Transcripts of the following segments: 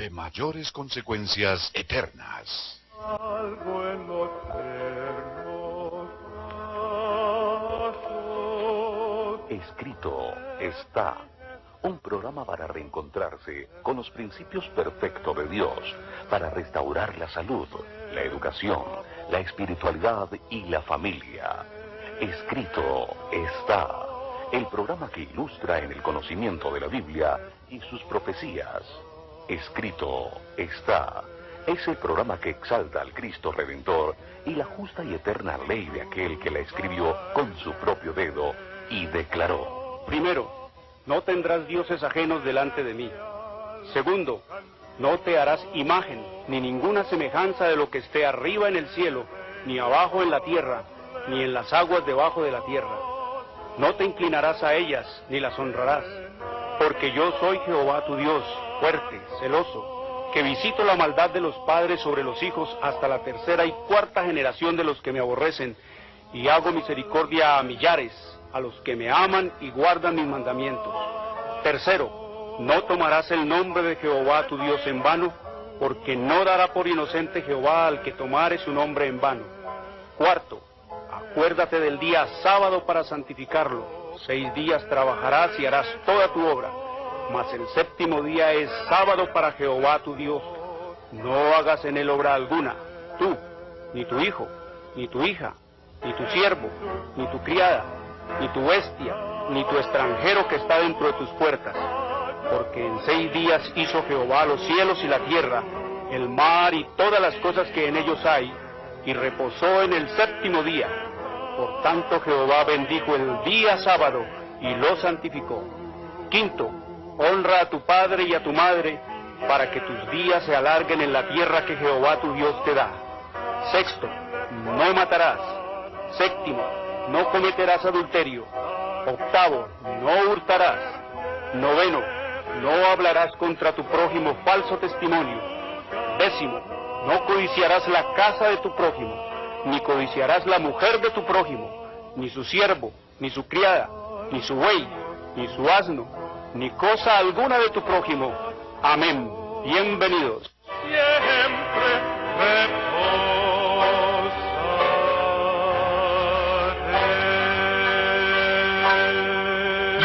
de mayores consecuencias eternas. Algo en los ternos. Escrito está. Un programa para reencontrarse con los principios perfectos de Dios, para restaurar la salud, la educación, la espiritualidad y la familia. Escrito está. El programa que ilustra en el conocimiento de la Biblia y sus profecías. Escrito está. Es el programa que exalta al Cristo Redentor y la justa y eterna ley de aquel que la escribió con su propio dedo y declaró. Primero, no tendrás dioses ajenos delante de mí. Segundo, no te harás imagen, ni ninguna semejanza de lo que esté arriba en el cielo, ni abajo en la tierra, ni en las aguas debajo de la tierra. No te inclinarás a ellas, ni las honrarás, porque yo soy Jehová tu Dios, fuerte, celoso, que visito la maldad de los padres sobre los hijos hasta la tercera y cuarta generación de los que me aborrecen, y hago misericordia a millares, a los que me aman y guardan mis mandamientos. Tercero, no tomarás el nombre de Jehová tu Dios en vano, porque no dará por inocente Jehová al que tomare su nombre en vano. Cuarto, acuérdate del día sábado para santificarlo. 6 días trabajarás y harás toda tu obra, mas el séptimo día es sábado para Jehová tu Dios. No hagas en él obra alguna, tú, ni tu hijo, ni tu hija, ni tu siervo, ni tu criada, ni tu bestia, ni tu extranjero que está dentro de tus puertas. Porque en 6 días hizo Jehová los cielos y la tierra, el mar y todas las cosas que en ellos hay, y reposó en el séptimo día. Por tanto Jehová bendijo el día sábado y lo santificó. Quinto, honra a tu padre y a tu madre, para que tus días se alarguen en la tierra que Jehová tu Dios te da. Sexto, no matarás. Séptimo, no cometerás adulterio. Octavo, no hurtarás. Noveno, no hablarás contra tu prójimo falso testimonio. Décimo, no codiciarás la casa de tu prójimo, ni codiciarás la mujer de tu prójimo, ni su siervo, ni su criada, ni su buey, ni su asno, ni cosa alguna de tu prójimo. Amén. Bienvenidos. Siempre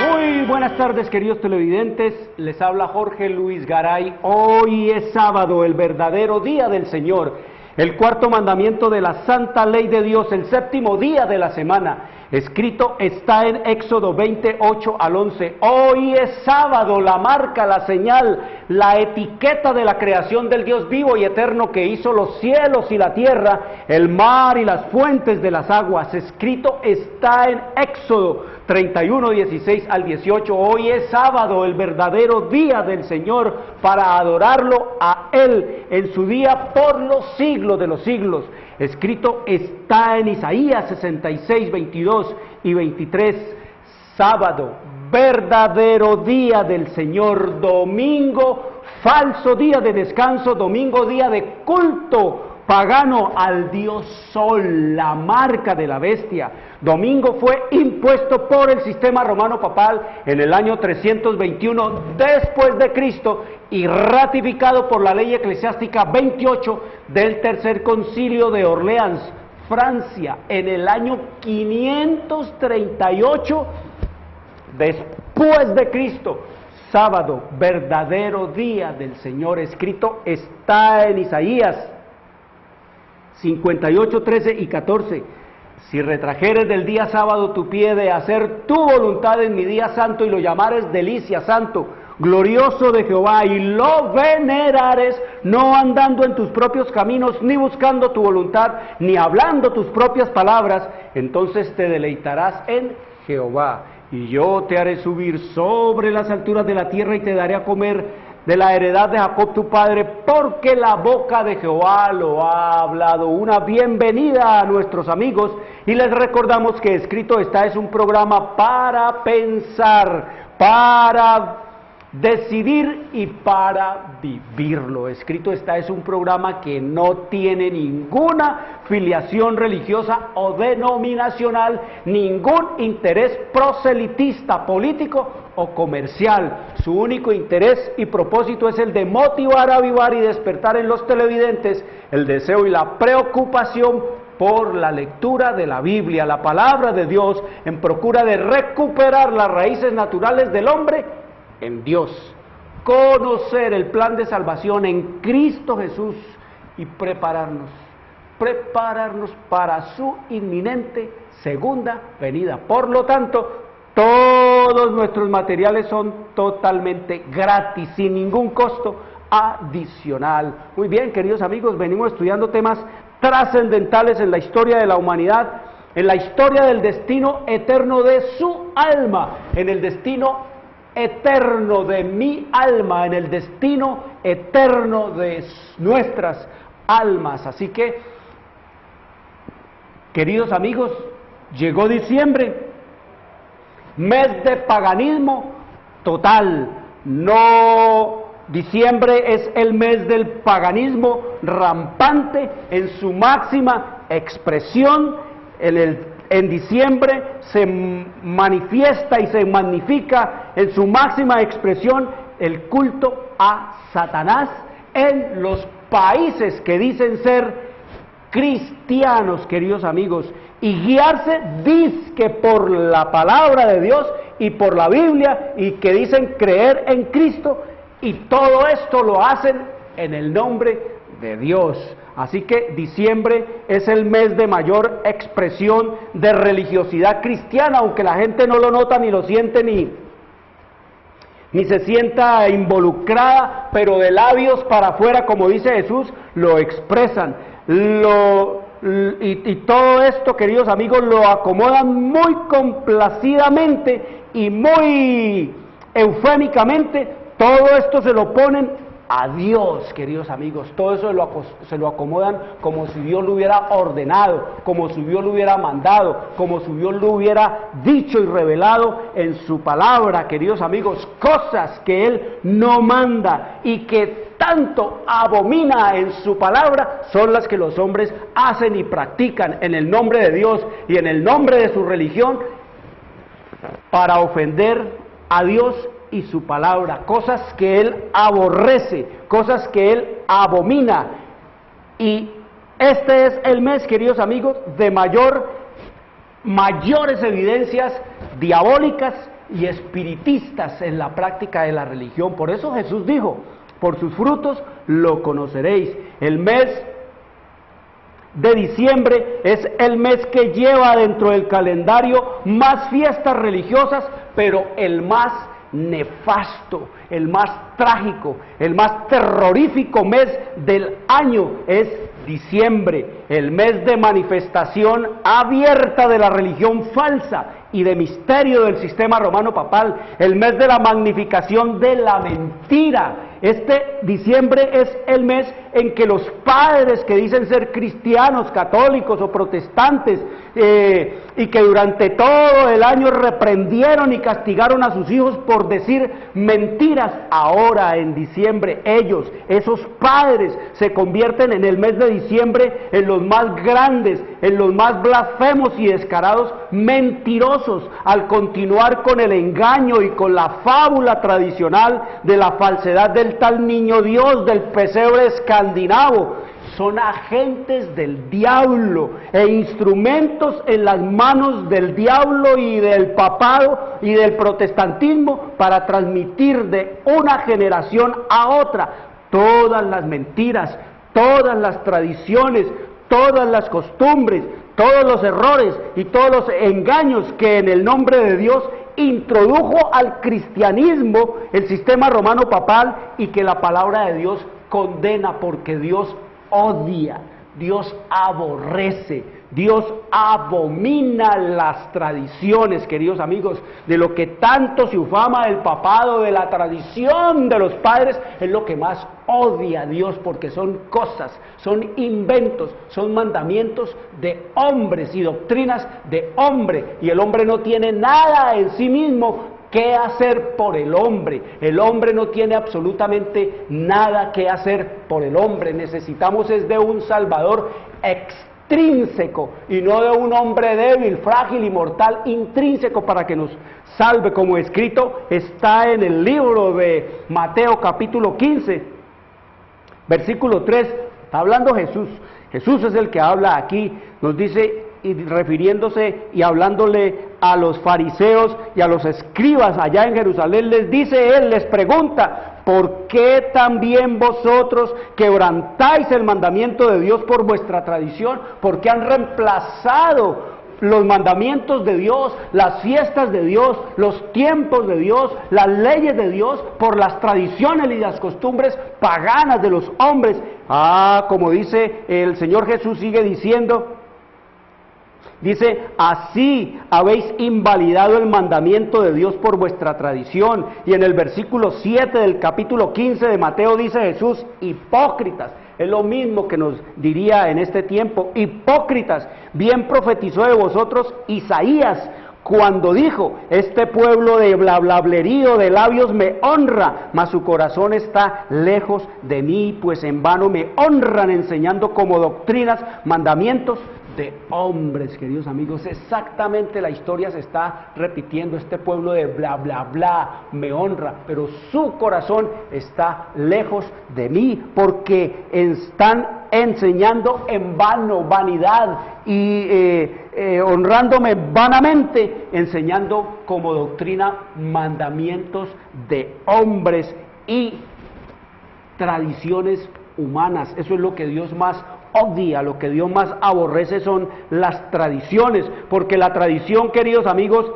Muy buenas tardes, queridos televidentes, les habla Jorge Luis Garay. Hoy es sábado, el verdadero día del Señor, el cuarto mandamiento de la santa ley de Dios, el séptimo día de la semana. Escrito está en Éxodo 28 al 11. Hoy es sábado, la marca, la señal, la etiqueta de la creación del Dios vivo y eterno que hizo los cielos y la tierra, el mar y las fuentes de las aguas. Escrito está en Éxodo 31, 16 al 18. Hoy es sábado, el verdadero día del Señor, para adorarlo a Él en su día por los siglos de los siglos. Escrito está en Isaías 66, 22 y 23. Sábado, verdadero día del Señor. Domingo, falso día de descanso. Domingo, día de culto pagano al dios Sol, la marca de la bestia. Domingo fue impuesto por el sistema romano papal en el año 321 después de Cristo y ratificado por la ley eclesiástica 28 del Tercer Concilio de Orleans, Francia, en el año 538 después de Cristo. Sábado, verdadero día del Señor. Escrito está en Isaías 58, 13 y 14. Si retrajeres del día sábado tu pie de hacer tu voluntad en mi día santo y lo llamares delicia, santo, glorioso de Jehová, y lo venerares, no andando en tus propios caminos, ni buscando tu voluntad, ni hablando tus propias palabras, entonces te deleitarás en Jehová, y yo te haré subir sobre las alturas de la tierra y te daré a comer de la heredad de Jacob tu padre, porque la boca de Jehová lo ha hablado. Una bienvenida a nuestros amigos, y les recordamos que Escrito está es un programa para pensar, para decidir y para vivirlo. Escrito está, es un programa que no tiene ninguna filiación religiosa o denominacional, ningún interés proselitista, político o comercial. Su único interés y propósito es el de motivar, avivar y despertar en los televidentes el deseo y la preocupación por la lectura de la Biblia, la palabra de Dios, en procura de recuperar las raíces naturales del hombre en Dios, conocer el plan de salvación en Cristo Jesús y prepararnos para su inminente segunda venida. Por lo tanto, todos nuestros materiales son totalmente gratis, sin ningún costo adicional. Muy bien, queridos amigos, venimos estudiando temas trascendentales en la historia de la humanidad, en la historia del destino eterno de su alma, en el destino eterno de mi alma, en el destino eterno de nuestras almas. Así que, queridos amigos, llegó diciembre, mes de paganismo total. No, diciembre es el mes del paganismo rampante en su máxima expresión. En diciembre se manifiesta y se magnifica en su máxima expresión el culto a Satanás en los países que dicen ser cristianos, queridos amigos, y guiarse dizque por la palabra de Dios y por la Biblia, y que dicen creer en Cristo, y todo esto lo hacen en el nombre de Dios. Así que diciembre es el mes de mayor expresión de religiosidad cristiana, aunque la gente no lo nota ni lo siente ni se sienta involucrada, pero de labios para afuera, como dice Jesús, lo expresan. Y todo esto, queridos amigos, lo acomodan muy complacidamente y muy eufémicamente. Todo esto se lo ponen a Dios, queridos amigos. Todo eso se lo acomodan como si Dios lo hubiera ordenado, como si Dios lo hubiera mandado, como si Dios lo hubiera dicho y revelado en su palabra, queridos amigos. Cosas que Él no manda y que tanto abomina en su palabra son las que los hombres hacen y practican en el nombre de Dios y en el nombre de su religión para ofender a Dios y su palabra, cosas que Él aborrece, cosas que Él abomina. Y este es el mes, queridos amigos, de mayores evidencias diabólicas y espiritistas en la práctica de la religión. Por eso Jesús dijo: por sus frutos lo conoceréis. El mes de diciembre es el mes que lleva dentro del calendario más fiestas religiosas, pero el más nefasto, el más trágico, el más terrorífico mes del año es diciembre, el mes de manifestación abierta de la religión falsa y de misterio del sistema romano papal, el mes de la magnificación de la mentira. Este diciembre es el mes en que los padres que dicen ser cristianos, católicos o protestantes, y que durante todo el año reprendieron y castigaron a sus hijos por decir mentiras, ahora en diciembre ellos, esos padres, se convierten en el mes de diciembre en los más grandes, en los más blasfemos y descarados mentirosos, al continuar con el engaño y con la fábula tradicional de la falsedad del tal niño Dios, del pesebre escandinavo. Son agentes del diablo e instrumentos en las manos del diablo y del papado y del protestantismo para transmitir de una generación a otra todas las mentiras, todas las tradiciones, todas las costumbres, todos los errores y todos los engaños que en el nombre de Dios introdujo al cristianismo el sistema romano papal y que la palabra de Dios condena, porque Dios odia, Dios aborrece, Dios abomina las tradiciones, queridos amigos. De lo que tanto se ufama el papado, de la tradición de los padres, es lo que más odia a Dios, porque son cosas, son inventos, son mandamientos de hombres y doctrinas de hombre, y el hombre no tiene nada en sí mismo qué hacer por el hombre. El hombre no tiene absolutamente nada que hacer por el hombre. Necesitamos es de un Salvador extrínseco y no de un hombre débil, frágil y mortal, intrínseco para que nos salve, como escrito está en el libro de Mateo capítulo 15, versículo 3, está hablando Jesús. Jesús es el que habla aquí, nos dice, y refiriéndose y hablándole a los fariseos y a los escribas allá en Jerusalén, les dice él, les pregunta: ¿por qué también vosotros quebrantáis el mandamiento de Dios por vuestra tradición? ¿Por qué han reemplazado los mandamientos de Dios, las fiestas de Dios, los tiempos de Dios, las leyes de Dios, por las tradiciones y las costumbres paganas de los hombres? Como dice el Señor Jesús, sigue diciendo, dice: así habéis invalidado el mandamiento de Dios por vuestra tradición. Y en el versículo 7 del capítulo 15 de Mateo dice Jesús: hipócritas. Es lo mismo que nos diría en este tiempo: hipócritas, bien profetizó de vosotros Isaías cuando dijo: este pueblo de blablablerío de labios me honra, mas su corazón está lejos de mí, pues en vano me honran, enseñando como doctrinas mandamientos de hombres. Queridos amigos, exactamente la historia se está repitiendo. Este pueblo de bla bla bla me honra, pero su corazón está lejos de mí, porque están enseñando en vano, vanidad, y honrándome vanamente, enseñando como doctrina mandamientos de hombres y tradiciones humanas. Eso es lo que Dios más odia, lo que Dios más aborrece son las tradiciones, porque la tradición, queridos amigos,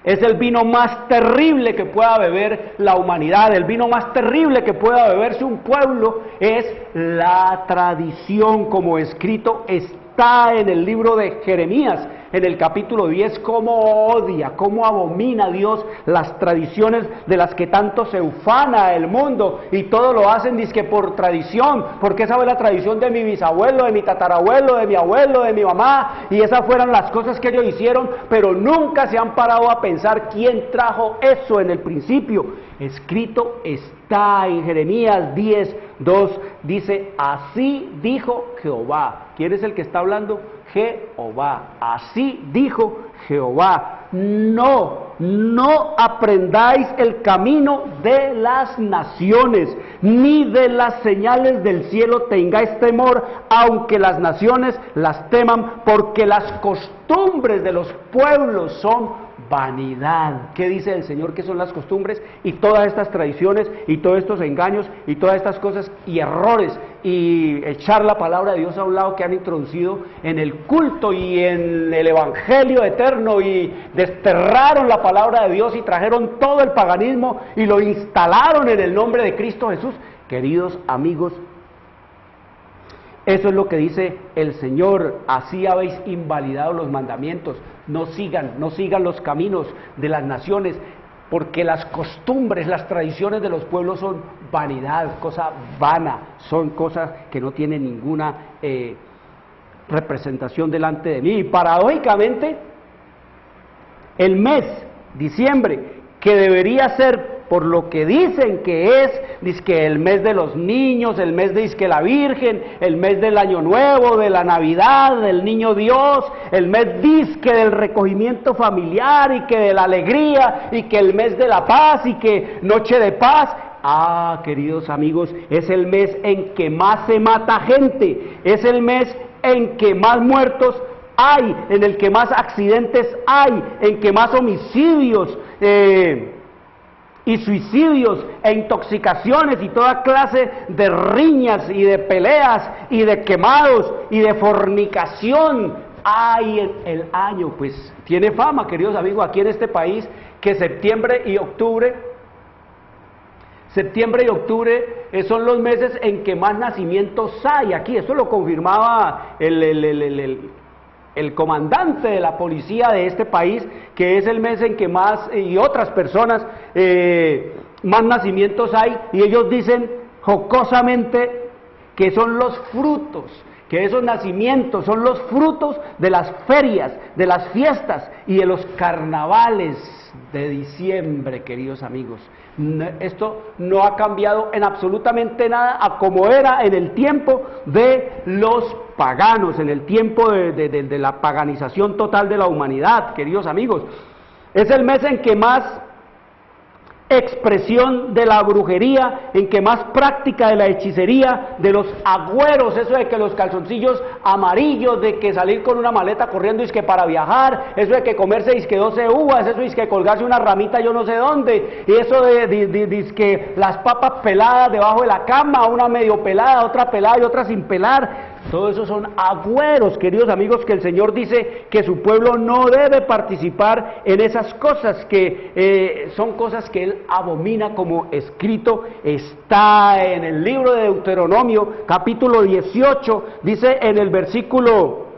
es el vino más terrible que pueda beber la humanidad. El vino más terrible que pueda beberse un pueblo es la tradición, como escrito está en el libro de Jeremías, en el capítulo 10, cómo odia, cómo abomina Dios las tradiciones de las que tanto se ufana el mundo, y todo lo hacen dizque por tradición, porque esa fue la tradición de mi bisabuelo, de mi tatarabuelo, de mi abuelo, de mi mamá, y esas fueron las cosas que ellos hicieron, pero nunca se han parado a pensar quién trajo eso en el principio. Escrito está en Jeremías 10:2, dice: así dijo Jehová. ¿Quién es el que está hablando? Jehová. Así dijo Jehová: no aprendáis el camino de las naciones, ni de las señales del cielo tengáis temor, aunque las naciones las teman, porque las costumbres de los pueblos son vanidad. ¿Qué dice el Señor que son las costumbres? Y todas estas tradiciones y todos estos engaños y todas estas cosas y errores y echar la palabra de Dios a un lado que han introducido en el culto y en el evangelio eterno, y desterraron la palabra de Dios y trajeron todo el paganismo y lo instalaron en el nombre de Cristo Jesús. Queridos amigos, eso es lo que dice el Señor: así habéis invalidado los mandamientos. No sigan los caminos de las naciones, porque las costumbres, las tradiciones de los pueblos son vanidad, cosa vana, son cosas que no tienen ninguna representación delante de mí. Y paradójicamente, el mes, diciembre, que debería ser, por lo que dicen que es, dizque el mes de los niños, el mes de dizque la Virgen, el mes del Año Nuevo, de la Navidad, del Niño Dios, el mes dizque del recogimiento familiar, y que de la alegría, y que el mes de la paz, y que noche de paz. Queridos amigos, es el mes en que más se mata gente, es el mes en que más muertos hay, en el que más accidentes hay, en que más homicidios y suicidios e intoxicaciones y toda clase de riñas y de peleas y de quemados y de fornicación hay en el año. Pues tiene fama, queridos amigos, aquí en este país, que septiembre y octubre son los meses en que más nacimientos hay aquí. Eso lo confirmaba el comandante de la policía de este país, que es el mes en que más, y otras personas, más nacimientos hay, y ellos dicen jocosamente que son los frutos que esos nacimientos son los frutos de las ferias, de las fiestas y de los carnavales de diciembre, queridos amigos. Esto no ha cambiado en absolutamente nada a como era en el tiempo de los paganos, en el tiempo de la paganización total de la humanidad, queridos amigos. Es el mes en que más expresión de la brujería, en que más práctica de la hechicería, de los agüeros, eso de que los calzoncillos amarillos, de que salir con una maleta corriendo es que para viajar, eso de que comerse es que 12 uvas, eso es que colgarse una ramita yo no sé dónde, y eso de que las papas peladas debajo de la cama, una medio pelada, otra pelada y otra sin pelar. Todo eso son agüeros, queridos amigos, que el Señor dice que su pueblo no debe participar en esas cosas, que son cosas que Él abomina, como escrito está en el libro de Deuteronomio, capítulo 18, dice en el versículo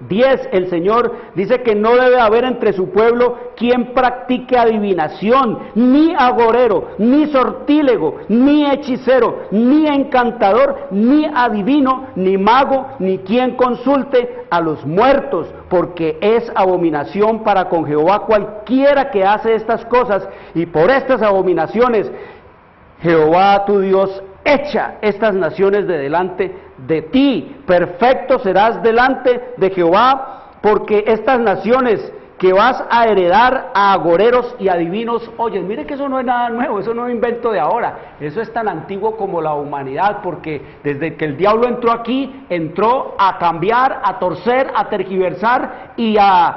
10, el Señor dice que no debe haber entre su pueblo quien practique adivinación, ni agorero, ni sortílego, ni hechicero, ni encantador, ni adivino, ni mago, ni quien consulte a los muertos, porque es abominación para con Jehová cualquiera que hace estas cosas, y por estas abominaciones Jehová tu Dios echa estas naciones de delante de ti. Perfecto serás delante de Jehová, porque estas naciones que vas a heredar a agoreros y adivinos, oye, mire que eso no es nada nuevo, eso no es invento de ahora, eso es tan antiguo como la humanidad, porque desde que el diablo entró aquí, entró a cambiar, a torcer, a tergiversar y a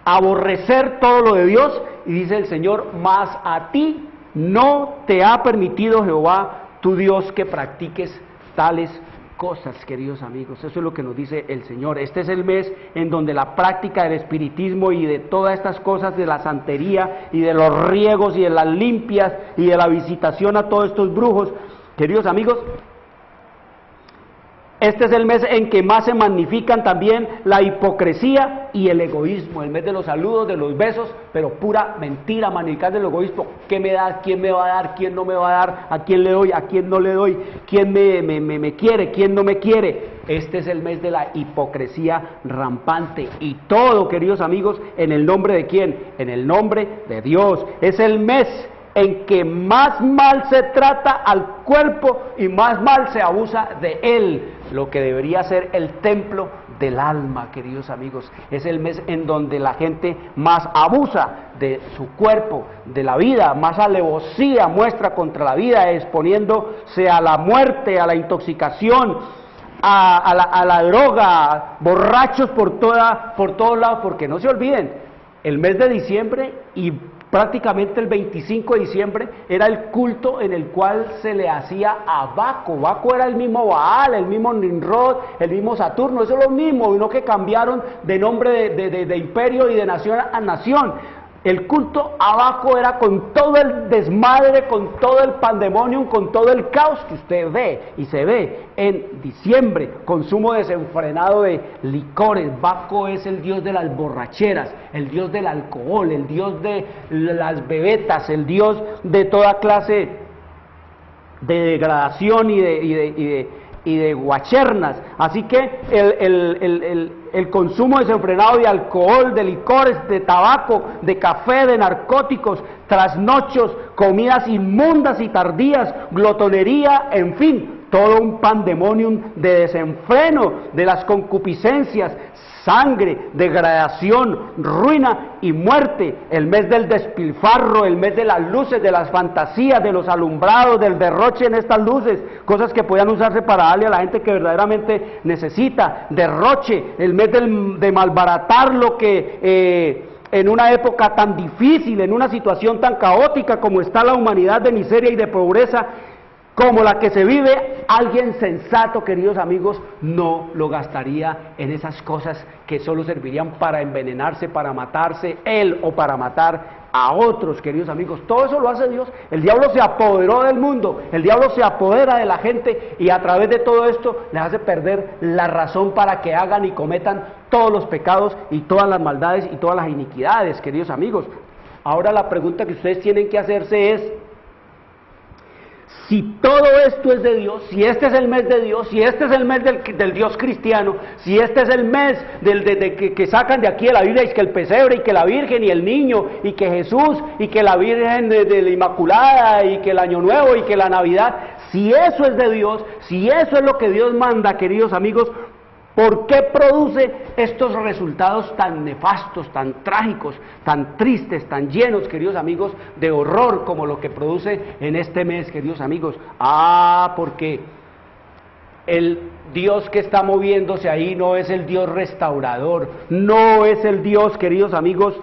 aborrecer todo lo de Dios, y dice el Señor, mas a ti no te ha permitido Jehová tu Dios que practiques tales cosas, queridos amigos. Eso es lo que nos dice el Señor. Este es el mes en donde la práctica del espiritismo y de todas estas cosas, de la santería y de los riegos y de las limpias y de la visitación a todos estos brujos, queridos amigos, este es el mes en que más se magnifican también la hipocresía y el egoísmo, el mes de los saludos, de los besos, pero pura mentira, magnificar del egoísmo. ¿Qué me da? ¿Quién me va a dar? ¿Quién no me va a dar? ¿A quién le doy? ¿A quién no le doy? ¿Quién me quiere? ¿Quién no me quiere? Este es el mes de la hipocresía rampante, y todo, queridos amigos, ¿en el nombre de quién? En el nombre de Dios. Es el mes en que más mal se trata al cuerpo y más mal se abusa de él, lo que debería ser el templo del alma, queridos amigos. Es el mes en donde la gente más abusa de su cuerpo, de la vida, más alevosía muestra contra la vida, exponiéndose a la muerte, a la intoxicación, a la droga, borrachos por todos lados, porque no se olviden, el mes de diciembre y prácticamente el 25 de diciembre era el culto en el cual se le hacía a Baco. Baco era el mismo Baal, el mismo Nimrod, el mismo Saturno, eso es lo mismo, sino que cambiaron de nombre de imperio y de nación a nación. El culto a Baco era con todo el desmadre, con todo el pandemonium, con todo el caos que usted ve y se ve en diciembre. Consumo desenfrenado de licores. Baco es el dios de las borracheras, el dios del alcohol, el dios de las bebetas, el dios de toda clase de degradación y de guachernas. Así que el consumo desenfrenado de alcohol, de licores, de tabaco, de café, de narcóticos, trasnochos, comidas inmundas y tardías, glotonería, en fin, todo un pandemonium de desenfreno, de las concupiscencias, sangre, degradación, ruina y muerte. El mes del despilfarro, el mes de las luces, de las fantasías, de los alumbrados, del derroche en estas luces, cosas que podían usarse para darle a la gente que verdaderamente necesita. Derroche, el mes de malbaratar lo que en una época tan difícil, en una situación tan caótica como está la humanidad, de miseria y de pobreza como la que se vive, alguien sensato, queridos amigos, no lo gastaría en esas cosas que solo servirían para envenenarse, para matarse él o para matar a otros, queridos amigos. Todo eso lo hace Dios. El diablo se apoderó del mundo, el diablo se apodera de la gente y a través de todo esto les hace perder la razón para que hagan y cometan todos los pecados y todas las maldades y todas las iniquidades, queridos amigos. Ahora la pregunta que ustedes tienen que hacerse es: Si todo esto es de Dios, si este es el mes de Dios, si este es el mes del Dios cristiano, si este es el mes que sacan de aquí de la Biblia, y que el pesebre, y que la Virgen, y el niño, y que Jesús, y que la Virgen de la Inmaculada, y que el Año Nuevo, y que la Navidad, si eso es de Dios, si eso es lo que Dios manda, queridos amigos, ¿por qué produce estos resultados tan nefastos, tan trágicos, tan tristes, tan llenos, queridos amigos, de horror como lo que produce en este mes, queridos amigos? Porque el Dios que está moviéndose ahí no es el Dios restaurador, no es el Dios, queridos amigos,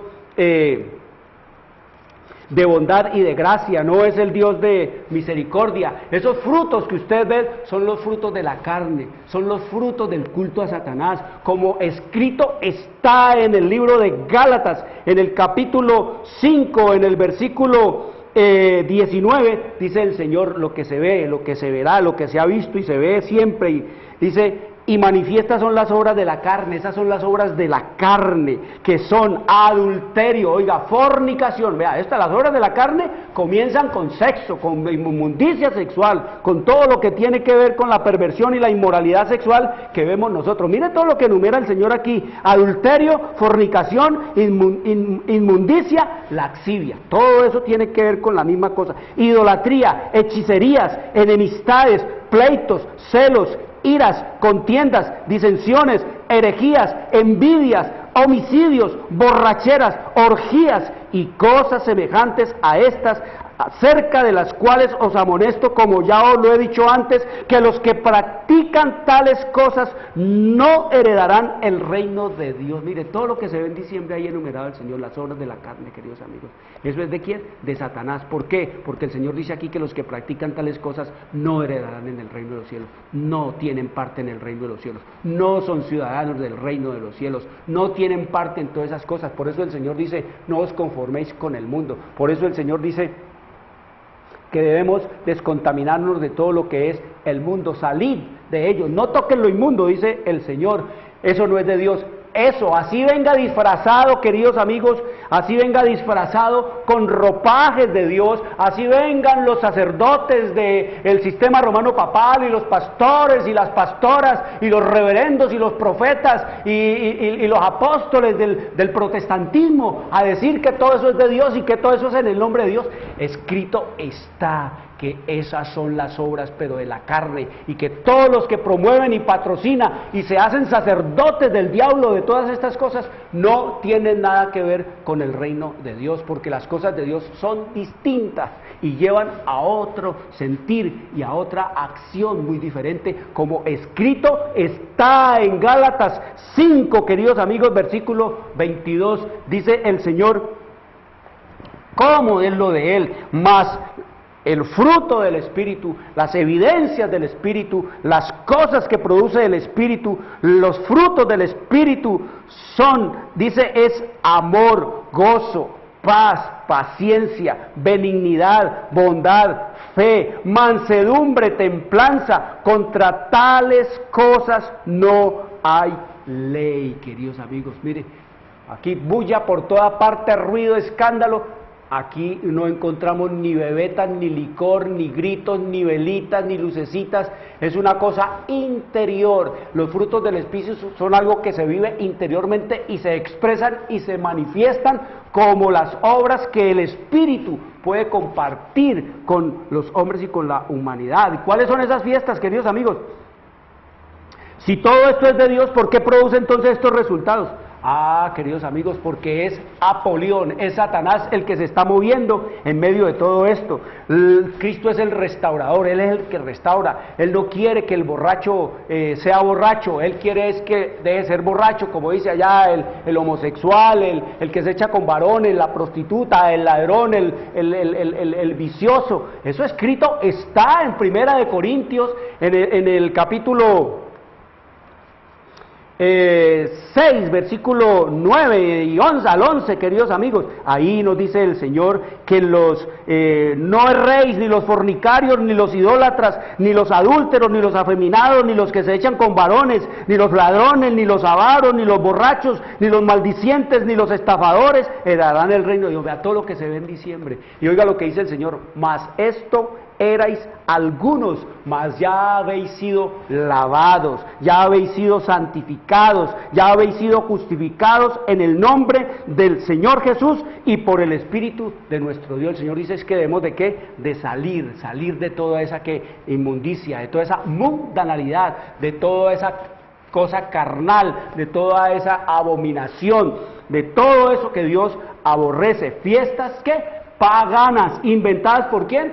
de bondad y de gracia, no es el Dios de misericordia. Esos frutos que usted ve son los frutos de la carne, son los frutos del culto a Satanás, como escrito está en el libro de Gálatas, en el capítulo 5, en el versículo 19, dice el Señor: lo que se ve, lo que se verá, lo que se ha visto y se ve siempre, y dice: y manifiestas son las obras de la carne. Esas son las obras de la carne, que son adulterio, oiga, fornicación. Vea, las obras de la carne comienzan con sexo, con inmundicia sexual, con todo lo que tiene que ver con la perversión y la inmoralidad sexual que vemos nosotros. Mire todo lo que enumera el Señor aquí: adulterio, fornicación, inmundicia, laxivia. Todo eso tiene que ver con la misma cosa. Idolatría, hechicerías, enemistades, pleitos, celos, iras, contiendas, disensiones, herejías, envidias, homicidios, borracheras, orgías y cosas semejantes a estas, acerca de las cuales os amonesto, como ya os lo he dicho antes, que los que practican tales cosas no heredarán el reino de Dios. Mire, todo lo que se ve en diciembre ahí enumerado el Señor, las obras de la carne, queridos amigos. ¿Eso es de quién? De Satanás. ¿Por qué? Porque el Señor dice aquí que los que practican tales cosas no heredarán en el reino de los cielos, no tienen parte en el reino de los cielos, no son ciudadanos del reino de los cielos, no tienen parte en todas esas cosas. Por eso el Señor dice: no os conforméis con el mundo. Por eso el Señor dice que debemos descontaminarnos de todo lo que es el mundo, salid de ellos, no toquen lo inmundo, dice el Señor. Eso no es de Dios. Eso, así venga disfrazado, queridos amigos, así venga disfrazado con ropajes de Dios, así vengan los sacerdotes del sistema romano papal, y los pastores y las pastoras, y los reverendos y los profetas y los apóstoles del protestantismo, a decir que todo eso es de Dios y que todo eso es en el nombre de Dios. Escrito está que esas son las obras, pero de la carne, y que todos los que promueven y patrocinan y se hacen sacerdotes del diablo, de todas estas cosas, no tienen nada que ver con el reino de Dios, porque las cosas de Dios son distintas y llevan a otro sentir y a otra acción muy diferente, como escrito está en Gálatas 5, queridos amigos, versículo 22, dice el Señor: ¿cómo es lo de Él? Mas el fruto del Espíritu, las evidencias del Espíritu, las cosas que produce el Espíritu, los frutos del Espíritu son, dice, es amor, gozo, paz, paciencia, benignidad, bondad, fe, mansedumbre, templanza. Contra tales cosas no hay ley, queridos amigos. Mire, aquí bulla por toda parte, ruido, escándalo. Aquí no encontramos ni bebetas, ni licor, ni gritos, ni velitas, ni lucecitas. Es una cosa interior. Los frutos del Espíritu son algo que se vive interiormente y se expresan y se manifiestan como las obras que el Espíritu puede compartir con los hombres y con la humanidad. ¿Y cuáles son esas fiestas, queridos amigos? Si todo esto es de Dios, ¿por qué produce entonces estos resultados? Queridos amigos, porque es Apolión, es Satanás el que se está moviendo en medio de todo esto. Cristo es el restaurador, Él es el que restaura. Él no quiere que el borracho sea borracho, Él quiere es que deje de ser borracho, como dice allá el homosexual, el que se echa con varones, la prostituta, el ladrón, el vicioso. Eso escrito está en Primera de Corintios, en el capítulo 6, versículo 9 y 11 al 11, queridos amigos. Ahí nos dice el Señor que no erréis, ni los fornicarios, ni los idólatras, ni los adúlteros, ni los afeminados, ni los que se echan con varones, ni los ladrones, ni los avaros, ni los borrachos, ni los maldicientes, ni los estafadores heredarán el reino de Dios. Vea todo lo que se ve en diciembre. Y oiga lo que dice el Señor: mas esto erais algunos, mas ya habéis sido lavados, ya habéis sido santificados, ya habéis sido justificados en el nombre del Señor Jesús y por el Espíritu de nuestro Dios. El Señor dice es que debemos de ¿qué? De salir de toda esa inmundicia, de toda esa mundanalidad, de toda esa cosa carnal, de toda esa abominación, de todo eso que Dios aborrece. Fiestas ¿qué? Paganas, inventadas ¿por quién?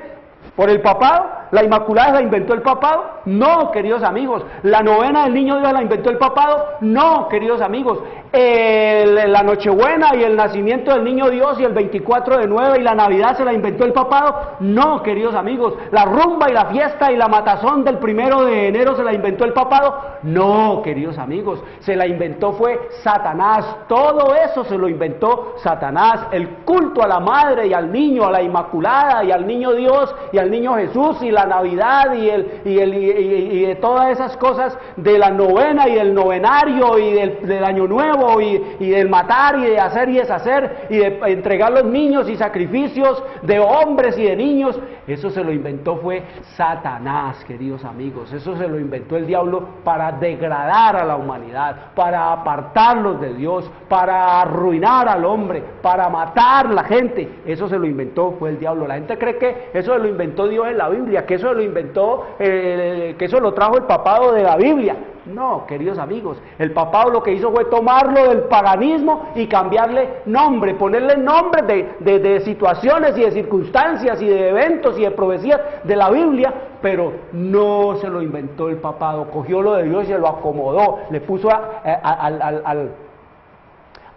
¿Por el papado? ¿La Inmaculada la inventó el papado? No, queridos amigos. ¿La novena del Niño Dios la inventó el papado? No, queridos amigos. La Nochebuena y el nacimiento del Niño Dios y el 24/9 y la Navidad se la inventó el papado? No, queridos amigos. ¿La rumba y la fiesta y la matazón del 1 de enero se la inventó el papado? No, queridos amigos. Se la inventó fue Satanás. Todo eso se lo inventó Satanás. El culto a la madre y al niño, a la Inmaculada y al Niño Dios y al Niño Jesús y la Navidad y de todas esas cosas de la novena y del novenario y del Año Nuevo y del matar y de hacer y deshacer y de entregar los niños y sacrificios de hombres y de niños, eso se lo inventó fue Satanás, queridos amigos. Eso se lo inventó el diablo para degradar a la humanidad, para apartarlos de Dios, para arruinar al hombre, para matar a la gente. Eso se lo inventó fue el diablo. La gente cree que eso lo inventó Dios en la Biblia, que eso lo inventó, que eso lo trajo el papado de la Biblia. No, queridos amigos, el papado lo que hizo fue tomarlo del paganismo y cambiarle nombre, ponerle nombres de situaciones y de circunstancias y de eventos y de profecías de la Biblia, pero no se lo inventó el papado, cogió lo de Dios y se lo acomodó, le puso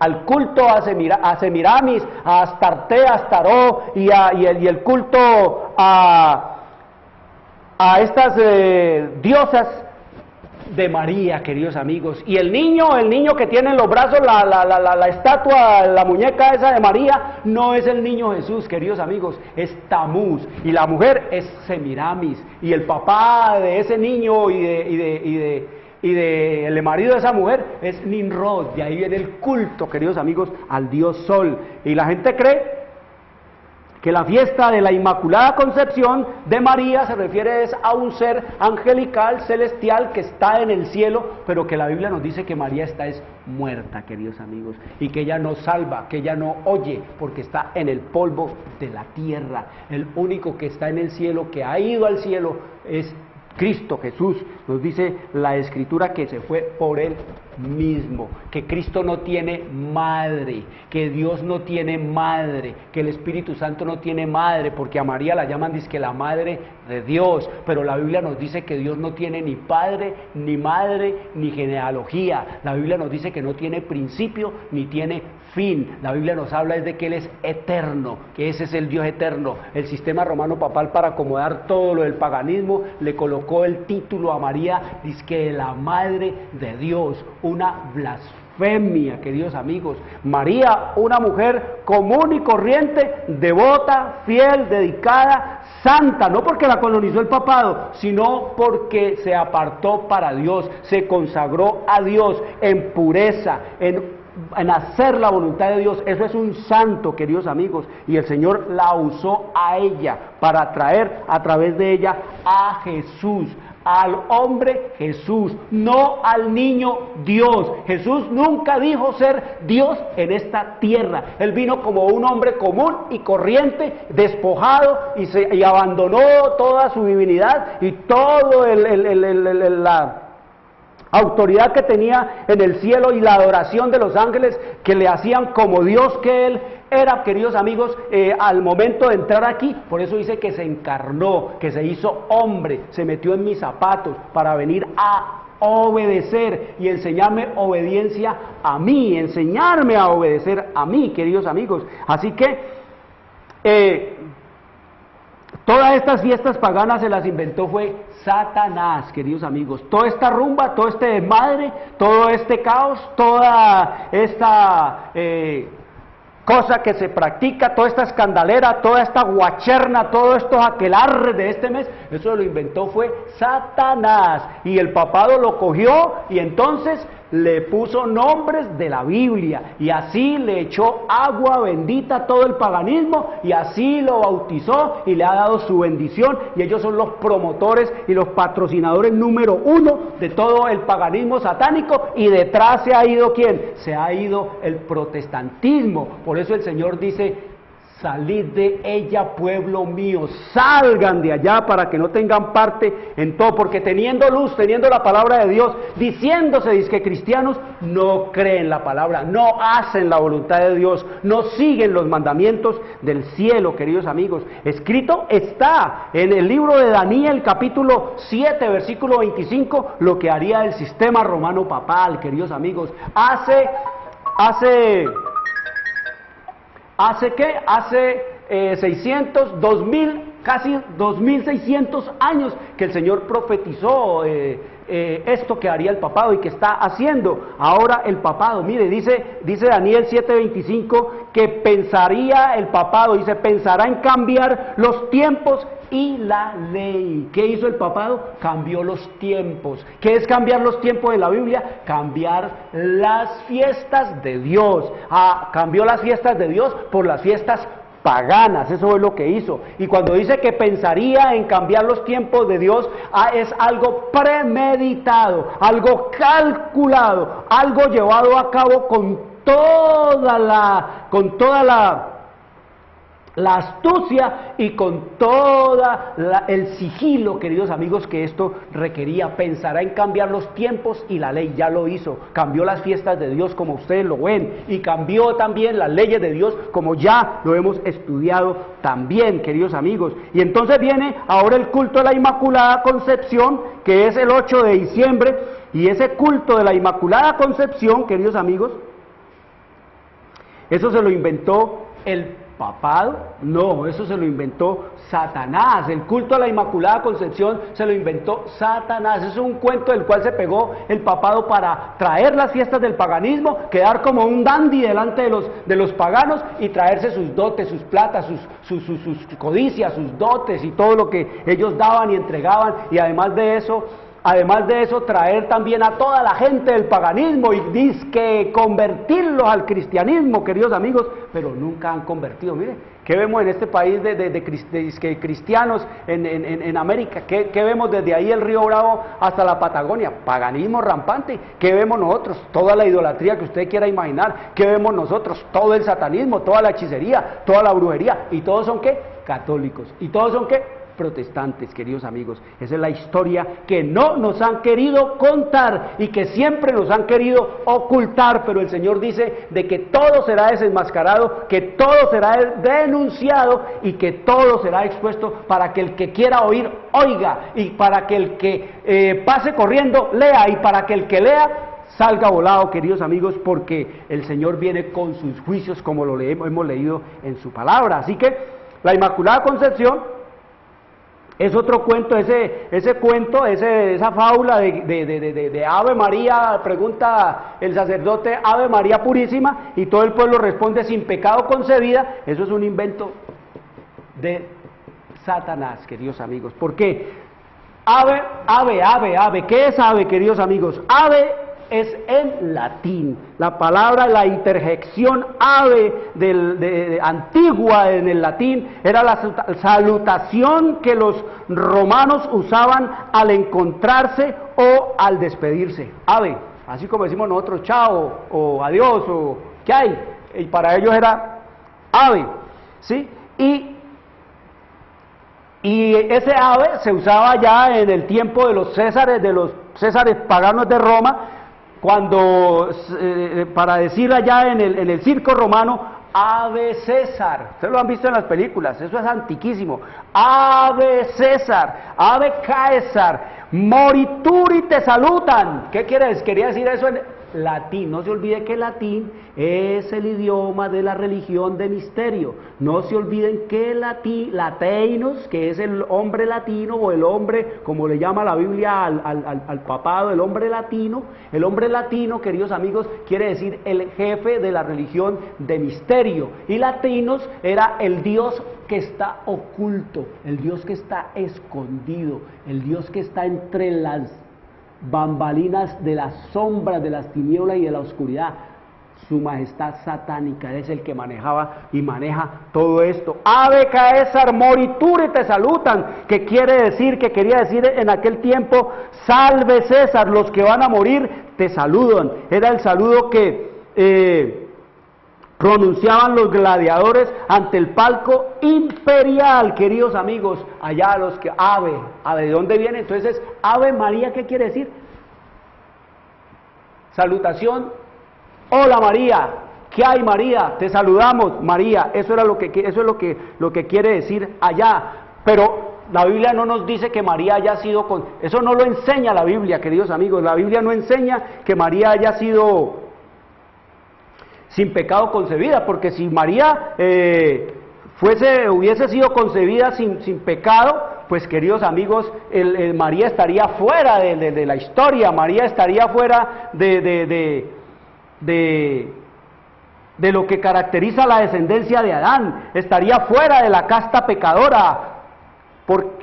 al culto a Semiramis, a Astarte, a Astaró y el culto a estas diosas de María, queridos amigos. Y el niño que tiene en los brazos la estatua, la muñeca esa de María, no es el niño Jesús, queridos amigos, es Tamuz, y la mujer es Semiramis, y el papá de ese niño y el marido de esa mujer es Nimrod. De ahí viene el culto, queridos amigos, al dios Sol. Y la gente cree que la fiesta de la Inmaculada Concepción de María se refiere a un ser angelical, celestial, que está en el cielo, pero que la Biblia nos dice que María está muerta, queridos amigos, y que ella no salva, que ella no oye, porque está en el polvo de la tierra. El único que está en el cielo, que ha ido al cielo, es Cristo Jesús. Nos dice la Escritura que se fue por él mismo, que Cristo no tiene madre, que Dios no tiene madre, que el Espíritu Santo no tiene madre, porque a María la llaman dizque la madre de Dios, pero la Biblia nos dice que Dios no tiene ni padre, ni madre, ni genealogía. La Biblia nos dice que no tiene principio, ni tiene fin. La Biblia nos habla es de que Él es eterno, que ese es el Dios eterno. El sistema romano papal, para acomodar todo lo del paganismo, le colocó el título a María, dizque la madre de Dios. Una blasfemia, queridos amigos. María, una mujer común y corriente, devota, fiel, dedicada, santa, no porque la colonizó el papado, sino porque se apartó para Dios, se consagró a Dios en pureza, en hacer la voluntad de Dios. Eso es un santo, queridos amigos, y el Señor la usó a ella para traer a través de ella a Jesús, al hombre Jesús, no al niño Dios. Jesús nunca dijo ser Dios en esta tierra. Él vino como un hombre común y corriente, despojado, y abandonó toda su divinidad y todo la autoridad que tenía en el cielo y la adoración de los ángeles que le hacían como Dios que Él era, queridos amigos, al momento de entrar aquí. Por eso dice que se encarnó, que se hizo hombre, se metió en mis zapatos para venir a obedecer y enseñarme obediencia a mí, enseñarme a obedecer a mí, queridos amigos. Así que todas estas fiestas paganas se las inventó fue Satanás, queridos amigos. Toda esta rumba, todo este desmadre, todo este caos, toda esta cosa que se practica, toda esta escandalera, toda esta guacherna, todos estos aquelarres de este mes, eso lo inventó fue Satanás, y el papado lo cogió y entonces le puso nombres de la Biblia y así le echó agua bendita a todo el paganismo y así lo bautizó y le ha dado su bendición, y ellos son los promotores y los patrocinadores número 1 de todo el paganismo satánico, y detrás se ha ido ¿quién? Se ha ido el protestantismo. Por eso el Señor dice: salid de ella, pueblo mío, salgan de allá para que no tengan parte en todo, porque teniendo luz, teniendo la palabra de Dios, diciéndose dizque cristianos, no creen la palabra, no hacen la voluntad de Dios, no siguen los mandamientos del cielo, queridos amigos. Escrito está en el libro de Daniel, capítulo 7, versículo 25, lo que haría el sistema romano papal, queridos amigos. ¿Hace qué? Hace 600, 2000, casi 2600 años que el Señor profetizó esto que haría el papado y que está haciendo ahora el papado. Mire, dice Daniel 7:25 que pensaría el papado, dice, pensará en cambiar los tiempos y la ley. ¿Qué hizo el papado? Cambió los tiempos. ¿Qué es cambiar los tiempos de la Biblia? Cambiar las fiestas de Dios. Cambió las fiestas de Dios por las fiestas paganas. Eso es lo que hizo. Y cuando dice que pensaría en cambiar los tiempos de Dios, es algo premeditado, algo calculado, algo llevado a cabo con toda la astucia y con toda el sigilo, queridos amigos, que esto requería. Pensará en cambiar los tiempos y la ley. Ya lo hizo. Cambió las fiestas de Dios, como ustedes lo ven, y cambió también las leyes de Dios, como ya lo hemos estudiado también, queridos amigos. Y entonces viene ahora el culto de la Inmaculada Concepción, que es el 8 de diciembre, y ese culto de la Inmaculada Concepción, queridos amigos, eso se lo inventó el papado. No, eso se lo inventó Satanás. El culto a la Inmaculada Concepción se lo inventó Satanás. Eso es un cuento del cual se pegó el papado para traer las fiestas del paganismo, quedar como un dandy delante de los paganos y traerse sus dotes, sus platas, sus codicias, sus dotes y todo lo que ellos daban y entregaban, y además de eso traer también a toda la gente del paganismo y dizque convertirlos al cristianismo, queridos amigos, pero nunca han convertido. Mire, ¿qué vemos en este país de cristianos en América? ¿Qué vemos desde ahí el Río Bravo hasta la Patagonia? Paganismo rampante. ¿Qué vemos nosotros? Toda la idolatría que usted quiera imaginar. ¿Qué vemos nosotros? Todo el satanismo, toda la hechicería, toda la brujería. ¿Y todos son qué? Católicos. ¿Y todos son qué? Protestantes, queridos amigos. Esa es la historia que no nos han querido contar y que siempre nos han querido ocultar, pero el Señor dice de que todo será desenmascarado, que todo será denunciado y que todo será expuesto para que el que quiera oír, oiga, y para que el que pase corriendo, lea, y para que el que lea salga volado, queridos amigos, porque el Señor viene con sus juicios, como lo hemos leído en su palabra. Así que la Inmaculada Concepción es otro cuento, esa fábula de Ave María, pregunta el sacerdote, Ave María Purísima, y todo el pueblo responde sin pecado concebida. Eso es un invento de Satanás, queridos amigos. ¿Por qué? Ave, ¿qué es ave, queridos amigos? Ave es en latín. La palabra, la interjección ave antigua en el latín era la salutación que los romanos usaban al encontrarse o al despedirse. Ave, así como decimos nosotros chao o adiós o ¿qué hay? Y para ellos era ave, ¿sí? Y ese ave se usaba ya en el tiempo de los césares paganos de Roma, cuando para decir allá en el circo romano, Ave César. Ustedes lo han visto en las películas, eso es antiquísimo. Ave César, Ave Caesar, morituri te salutan. ¿Qué quería decir eso en latín? No se olvide que el latín es el idioma de la religión de misterio. No se olviden que lateinos, que es el hombre latino, o el hombre, como le llama la Biblia al papado, el hombre latino, queridos amigos, quiere decir el jefe de la religión de misterio. Y latinos era el Dios que está oculto, el Dios que está escondido, el Dios que está entre bambalinas de las sombras, de las tinieblas y de la oscuridad. Su majestad satánica es el que manejaba y maneja todo esto. Ave Caesar moriture te saludan, que quería decir en aquel tiempo, salve César, los que van a morir te saludan. Era el saludo que pronunciaban los gladiadores ante el palco imperial, queridos amigos, allá los que, ave, ¿de dónde viene? Entonces, Ave María, ¿qué quiere decir? Salutación, hola María, ¿qué hay María? Te saludamos María, eso es lo que quiere decir allá, pero la Biblia no nos dice que María haya sido, eso no lo enseña la Biblia, queridos amigos, la Biblia no enseña que María haya sido sin pecado concebida, porque si María hubiese sido concebida sin pecado, pues queridos amigos, María estaría fuera de la historia, María estaría fuera de lo que caracteriza la descendencia de Adán, estaría fuera de la casta pecadora,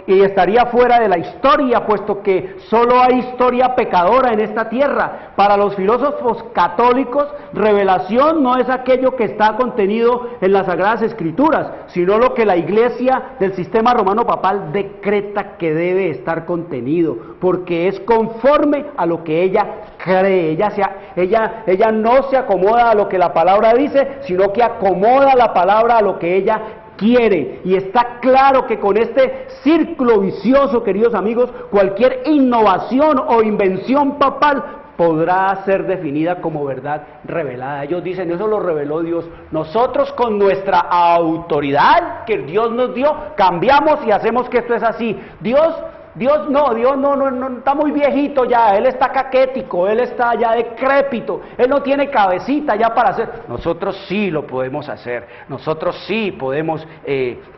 y estaría fuera de la historia, puesto que solo hay historia pecadora en esta tierra. Para los filósofos católicos, revelación no es aquello que está contenido en las Sagradas Escrituras, sino lo que la Iglesia del sistema romano papal decreta que debe estar contenido, porque es conforme a lo que ella cree. Ella no se acomoda a lo que la palabra dice, sino que acomoda la palabra a lo que ella quiere, y está claro que con este círculo vicioso, queridos amigos, cualquier innovación o invención papal podrá ser definida como verdad revelada. Ellos dicen, eso lo reveló Dios. Nosotros con nuestra autoridad que Dios nos dio, cambiamos y hacemos que esto es así. Dios no está muy viejito ya, Él está caquético, Él está ya decrépito, Él no tiene cabecita ya para hacer. Nosotros sí lo podemos hacer, nosotros sí podemos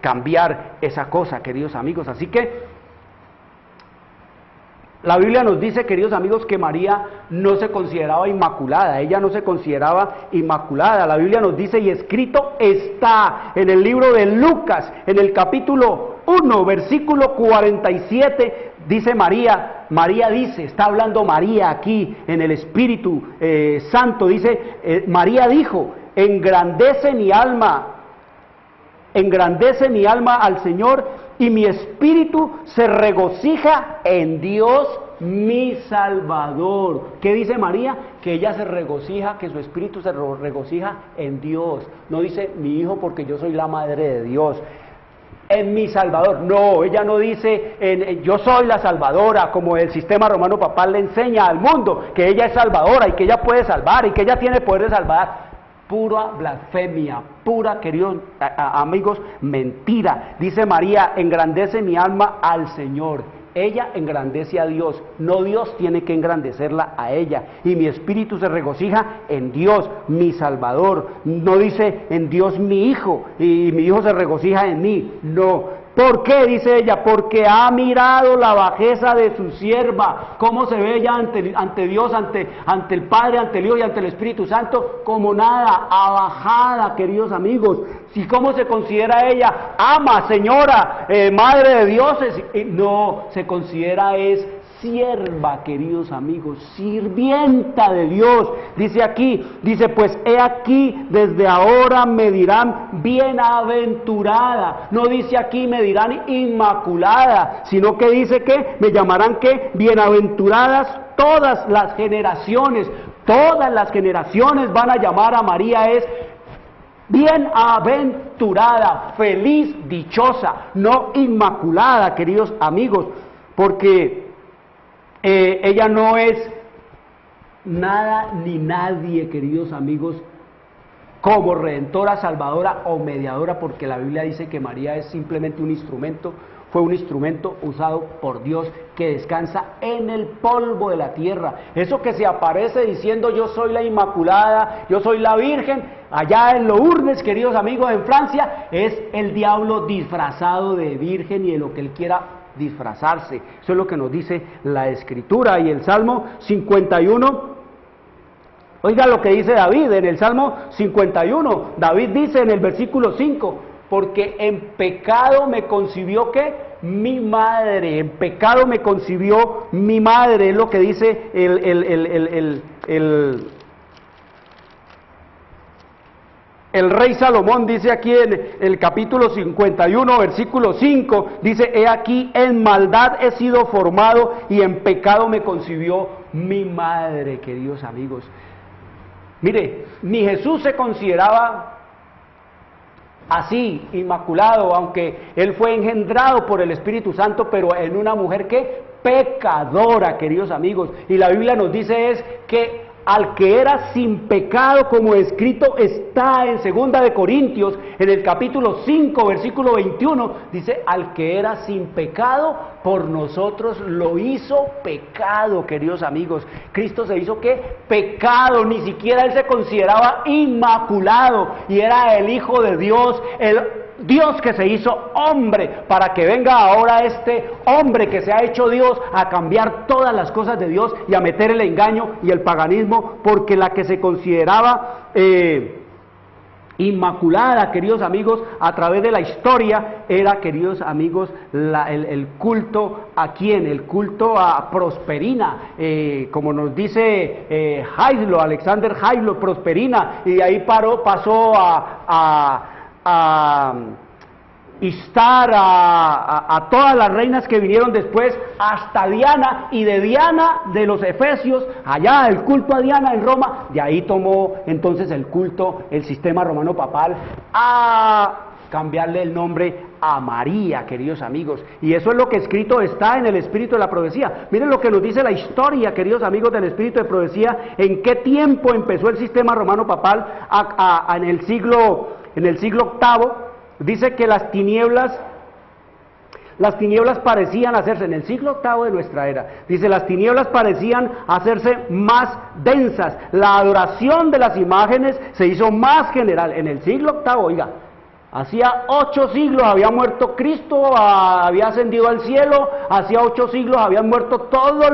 cambiar esa cosa, queridos amigos. Así que la Biblia nos dice, queridos amigos, que María no se consideraba inmaculada, ella no se consideraba inmaculada. La Biblia nos dice, y escrito está en el libro de Lucas, en el capítulo 1, versículo 47, dice María dice, está hablando María aquí en el Espíritu Santo, dice, María dijo, engrandece mi alma al Señor, y mi espíritu se regocija en Dios mi Salvador. ¿Qué dice María? Que ella se regocija, que su espíritu se regocija en Dios. No dice mi hijo porque yo soy la madre de Dios, en mi Salvador. No, ella no dice yo soy la salvadora, como el sistema romano papal le enseña al mundo, que ella es salvadora y que ella puede salvar y que ella tiene poder de salvar. Pura blasfemia, pura, queridos amigos, mentira. Dice María, engrandece mi alma al Señor. Ella engrandece a Dios, no Dios tiene que engrandecerla a ella. Y mi espíritu se regocija en Dios, mi Salvador. No dice en Dios mi hijo, y mi hijo se regocija en mí. No. ¿Por qué? Dice ella, porque ha mirado la bajeza de su sierva. ¿Cómo se ve ella ante Dios, ante el Padre, ante el Hijo y ante el Espíritu Santo? Como nada, abajada, queridos amigos. ¿Y cómo se considera ella? Ama, señora, madre de dioses. No, se considera sierva, queridos amigos, sirvienta de Dios. Dice aquí, pues he aquí, desde ahora me dirán bienaventurada. No dice aquí me dirán inmaculada, sino que dice que me llamarán que bienaventuradas todas las generaciones. Todas las generaciones van a llamar a María bienaventurada, feliz, dichosa, no inmaculada, queridos amigos, porque ella no es nada ni nadie, queridos amigos, como redentora, salvadora o mediadora, porque la Biblia dice que María es simplemente un instrumento, fue un instrumento usado por Dios que descansa en el polvo de la tierra. Eso que se aparece diciendo yo soy la Inmaculada, yo soy la Virgen, allá en Lourdes, queridos amigos, en Francia, es el diablo disfrazado de virgen y de lo que él quiera disfrazarse. Eso es lo que nos dice la Escritura. Y el Salmo 51, oiga lo que dice David en el Salmo 51. David dice en el versículo 5, porque en pecado me concibió ¿qué? mi madre, en pecado me concibió mi madre, es lo que dice el rey Salomón, dice aquí en el capítulo 51, versículo 5, dice, he aquí, en maldad he sido formado y en pecado me concibió mi madre, queridos amigos. Mire, mi Jesús se consideraba así, inmaculado, aunque él fue engendrado por el Espíritu Santo, pero en una mujer que pecadora, queridos amigos. Y la Biblia nos dice es que al que era sin pecado, como escrito está en 2 de Corintios, en el capítulo 5, versículo 21, dice, al que era sin pecado, por nosotros lo hizo pecado, queridos amigos. Cristo se hizo ¿qué? Pecado, ni siquiera él se consideraba inmaculado, y era el Hijo de Dios, el Dios que se hizo hombre, para que venga ahora este hombre que se ha hecho Dios a cambiar todas las cosas de Dios y a meter el engaño y el paganismo, porque la que se consideraba inmaculada, queridos amigos, a través de la historia, era, queridos amigos, el culto a quién, el culto a Prosperina, como nos dice Alexander Hailo, Prosperina, y de ahí pasó a Istar, a todas las reinas que vinieron después, hasta Diana, y de Diana de los Efesios, allá el culto a Diana en Roma, de ahí tomó entonces el culto, el sistema romano papal, a cambiarle el nombre a María, queridos amigos, y eso es lo que escrito está en el Espíritu de la Profecía. Miren lo que nos dice la historia, queridos amigos, del Espíritu de Profecía, en qué tiempo empezó el sistema romano papal en el siglo VIII. Dice que las tinieblas parecían hacerse, en el siglo VIII de nuestra era, dice, las tinieblas parecían hacerse más densas, la adoración de las imágenes se hizo más general, en el siglo VIII, oiga, hacía 8 siglos había muerto Cristo, había ascendido al cielo, hacía 8 siglos habían muerto todos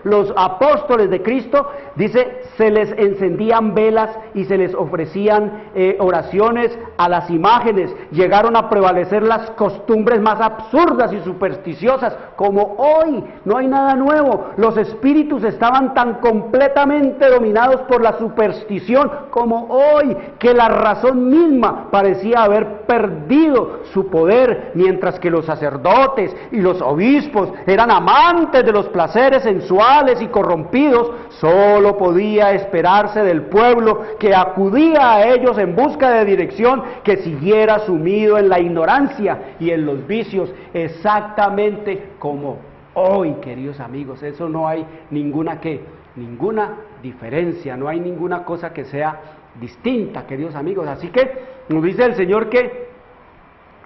los apóstoles de Cristo, dice, se les encendían velas y se les ofrecían oraciones a las imágenes, llegaron a prevalecer las costumbres más absurdas y supersticiosas, como hoy, no hay nada nuevo, los espíritus estaban tan completamente dominados por la superstición como hoy, que la razón misma parecía haber perdido su poder, mientras que los sacerdotes y los obispos eran amantes de los placeres sensuales y corrompidos. Solo podía esperarse del pueblo que acudía a ellos en busca de dirección que siguiera sumido en la ignorancia y en los vicios, exactamente como hoy, queridos amigos. Eso no hay ninguna diferencia, no hay ninguna cosa que sea distinta, queridos amigos. Así que nos dice el Señor que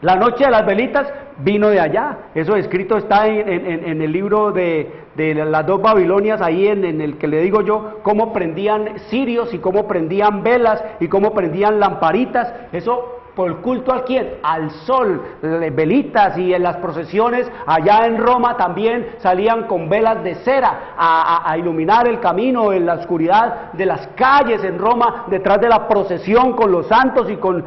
la noche de las velitas vino de allá. Eso escrito está en el libro de las 2 Babilonias, ahí en el que le digo yo, cómo prendían cirios y cómo prendían velas y cómo prendían lamparitas. Eso por el culto ¿a quién? Al sol, velitas, y en las procesiones allá en Roma también salían con velas de cera a iluminar el camino en la oscuridad de las calles en Roma, detrás de la procesión con los santos y con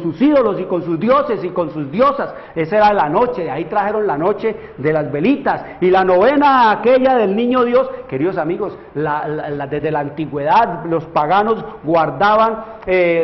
sus ídolos y con sus dioses y con sus diosas. Esa era la noche, de ahí trajeron la noche de las velitas, y la novena aquella del niño Dios, queridos amigos, desde la antigüedad los paganos guardaban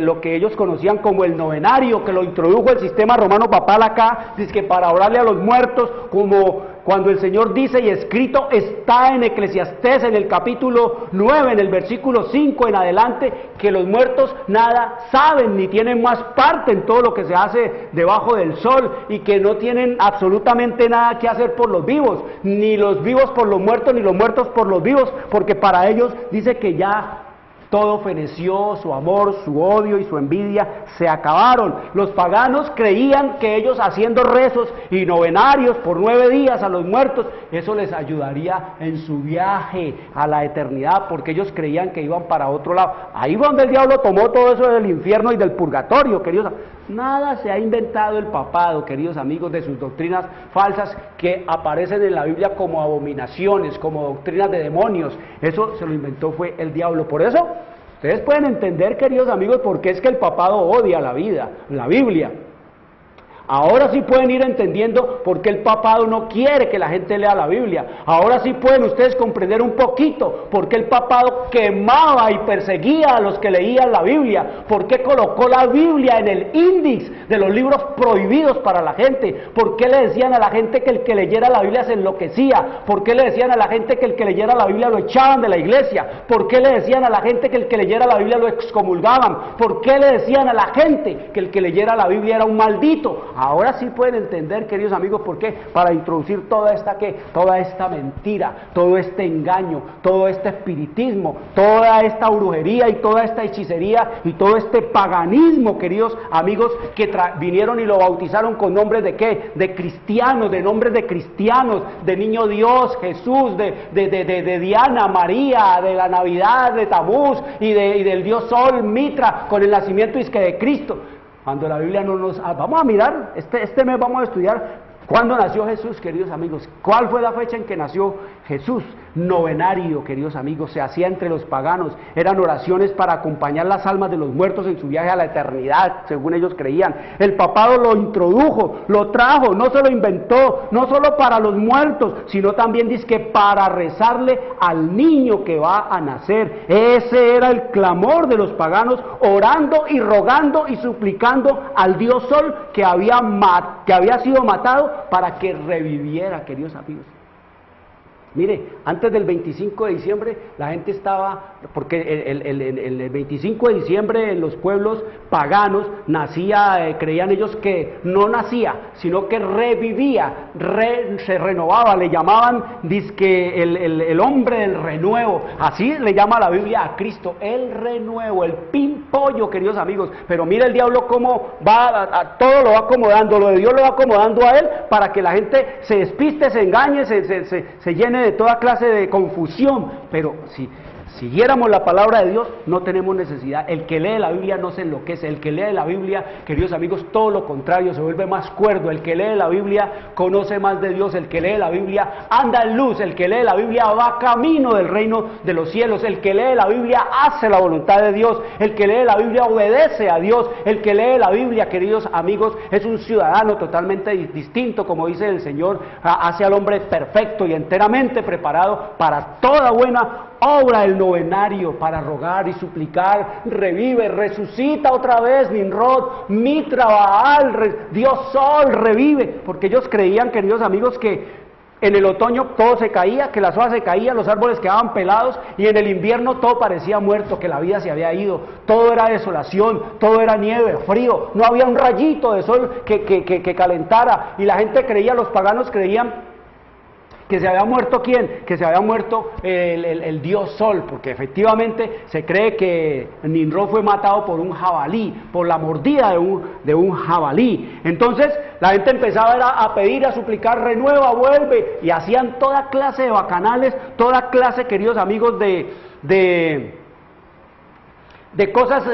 lo que ellos conocían como el novenario, que lo introdujo el sistema romano papal acá, dice que para orarle a los muertos, como cuando el Señor dice, y escrito está en Eclesiastés en el capítulo 9, en el versículo 5 en adelante, que los muertos nada saben ni tienen más parte en todo lo que se hace debajo del sol, y que no tienen absolutamente nada que hacer por los vivos, ni los vivos por los muertos, ni los muertos por los vivos, porque para ellos dice que ya todo feneció, su amor, su odio y su envidia se acabaron. Los paganos creían que ellos haciendo rezos y novenarios por 9 días a los muertos, eso les ayudaría en su viaje a la eternidad, porque ellos creían que iban para otro lado. Ahí fue donde el diablo tomó todo eso del infierno y del purgatorio, queridos. Nada se ha inventado el papado, queridos amigos, de sus doctrinas falsas que aparecen en la Biblia como abominaciones, como doctrinas de demonios. Eso se lo inventó fue el diablo. Por eso, ustedes pueden entender, queridos amigos, por qué es que el papado odia la Biblia. Ahora sí pueden ir entendiendo por qué el papado no quiere que la gente lea la Biblia. Ahora sí pueden ustedes comprender un poquito por qué el papado quemaba y perseguía a los que leían la Biblia. Por qué colocó la Biblia en el índice de los libros prohibidos para la gente. Por qué le decían a la gente que el que leyera la Biblia se enloquecía. Por qué le decían a la gente que el que leyera la Biblia lo echaban de la iglesia. Por qué le decían a la gente que el que leyera la Biblia lo excomulgaban. ¿Por qué le decían a la gente que el que leyera la Biblia era un maldito? Ahora sí pueden entender, queridos amigos, por qué, para introducir toda esta mentira, todo este engaño, todo este espiritismo, toda esta brujería y toda esta hechicería y todo este paganismo, queridos amigos, que vinieron y lo bautizaron con nombres de ¿qué? De cristianos, de nombres de cristianos, de niño Dios, Jesús, de Diana, María, de la Navidad, de Tamuz y del Dios Sol, Mitra, con el nacimiento de Cristo. Cuando la Biblia no nos... Vamos a mirar, este mes vamos a estudiar cuándo nació Jesús, queridos amigos. ¿Cuál fue la fecha en que nació Jesús? Novenario, queridos amigos, se hacía entre los paganos. Eran oraciones para acompañar las almas de los muertos en su viaje a la eternidad, según ellos creían. El papado lo introdujo, lo trajo, no se lo inventó, no solo para los muertos, sino también dizque para rezarle al niño que va a nacer. Ese era el clamor de los paganos, orando y rogando y suplicando al Dios Sol que había sido matado para que reviviera, queridos amigos. Mire, antes del 25 de diciembre la gente estaba, porque el 25 de diciembre en los pueblos paganos nacía, creían ellos que no nacía, sino que revivía, se renovaba, le llamaban dizque el hombre del renuevo, así le llama la Biblia a Cristo, el renuevo, el pimpollo, queridos amigos. Pero mira el diablo cómo va, todo lo va acomodando, lo de Dios lo va acomodando a él para que la gente se despiste, se engañe, se llene de toda clase de confusión. Pero si siguiéramos la palabra de Dios, no tenemos necesidad. El que lee la Biblia no se enloquece. El que lee la Biblia, queridos amigos, todo lo contrario, se vuelve más cuerdo. El que lee la Biblia conoce más de Dios. El que lee la Biblia anda en luz. El que lee la Biblia va camino del reino de los cielos. El que lee la Biblia hace la voluntad de Dios. El que lee la Biblia obedece a Dios. El que lee la Biblia, queridos amigos, es un ciudadano totalmente distinto, como dice el Señor, hace al hombre perfecto y enteramente preparado para toda buena obra. El novenario para rogar y suplicar, revive, resucita otra vez Nimrod, Mitra, Baal, Dios Sol, revive, porque ellos creían, queridos amigos, que en el otoño todo se caía, que las hojas se caían, los árboles quedaban pelados, y en el invierno todo parecía muerto, que la vida se había ido, todo era desolación, todo era nieve, frío, no había un rayito de sol que calentara, y la gente creía, los paganos creían que se había muerto ¿quién? Que se había muerto el dios Sol, porque efectivamente se cree que Nimrod fue matado por un jabalí, por la mordida de un jabalí. Entonces la gente empezaba a pedir, a suplicar, renueva, vuelve, y hacían toda clase de bacanales, toda clase, queridos amigos, de cosas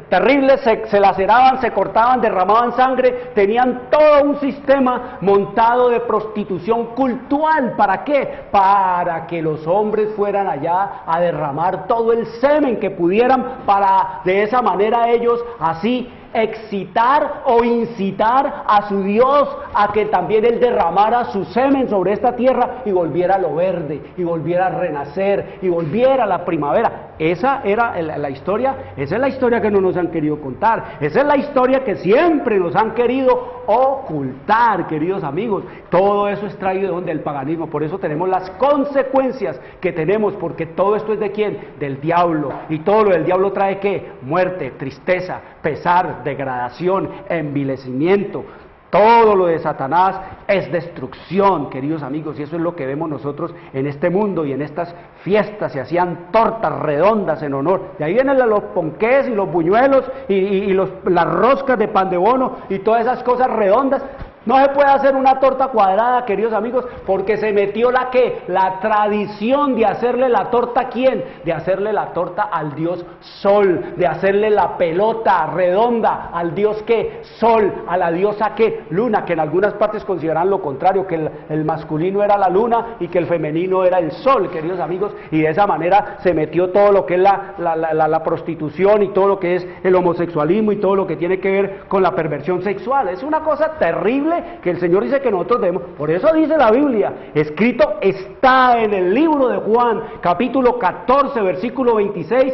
terribles, se laceraban, se cortaban, derramaban sangre, tenían todo un sistema montado de prostitución cultural. ¿Para qué? Para que los hombres fueran allá a derramar todo el semen que pudieran, para de esa manera ellos así excitar o incitar a su Dios a que también Él derramara su semen sobre esta tierra y volviera lo verde, y volviera a renacer, y volviera la primavera. Esa era la historia, esa es la historia que no nos han querido contar, esa es la historia que siempre nos han querido ocultar, queridos amigos. Todo eso es traído del paganismo, por eso tenemos las consecuencias que tenemos, porque todo esto es ¿de quién? Del diablo, y todo lo del diablo trae ¿qué? Muerte, tristeza, pesar, degradación, envilecimiento. Todo lo de Satanás es destrucción, queridos amigos, y eso es lo que vemos nosotros en este mundo. Y en estas fiestas se hacían tortas redondas en honor, de ahí vienen los ponqués y los buñuelos y las roscas de pan de bono y todas esas cosas redondas, No se puede hacer una torta cuadrada, queridos amigos, porque se metió la ¿qué? La tradición de hacerle la torta ¿a quién? De hacerle la torta al dios Sol, de hacerle la pelota redonda al dios ¿qué? Sol, a la diosa ¿qué? Luna, que en algunas partes consideran lo contrario, que el masculino era la luna y que el femenino era el Sol, queridos amigos, y de esa manera se metió todo lo que es la prostitución y todo lo que es el homosexualismo y todo lo que tiene que ver con la perversión sexual. Es una cosa terrible que el Señor dice que nosotros debemos. Por eso dice la Biblia, escrito está en el libro de Juan, capítulo 14, versículo 26,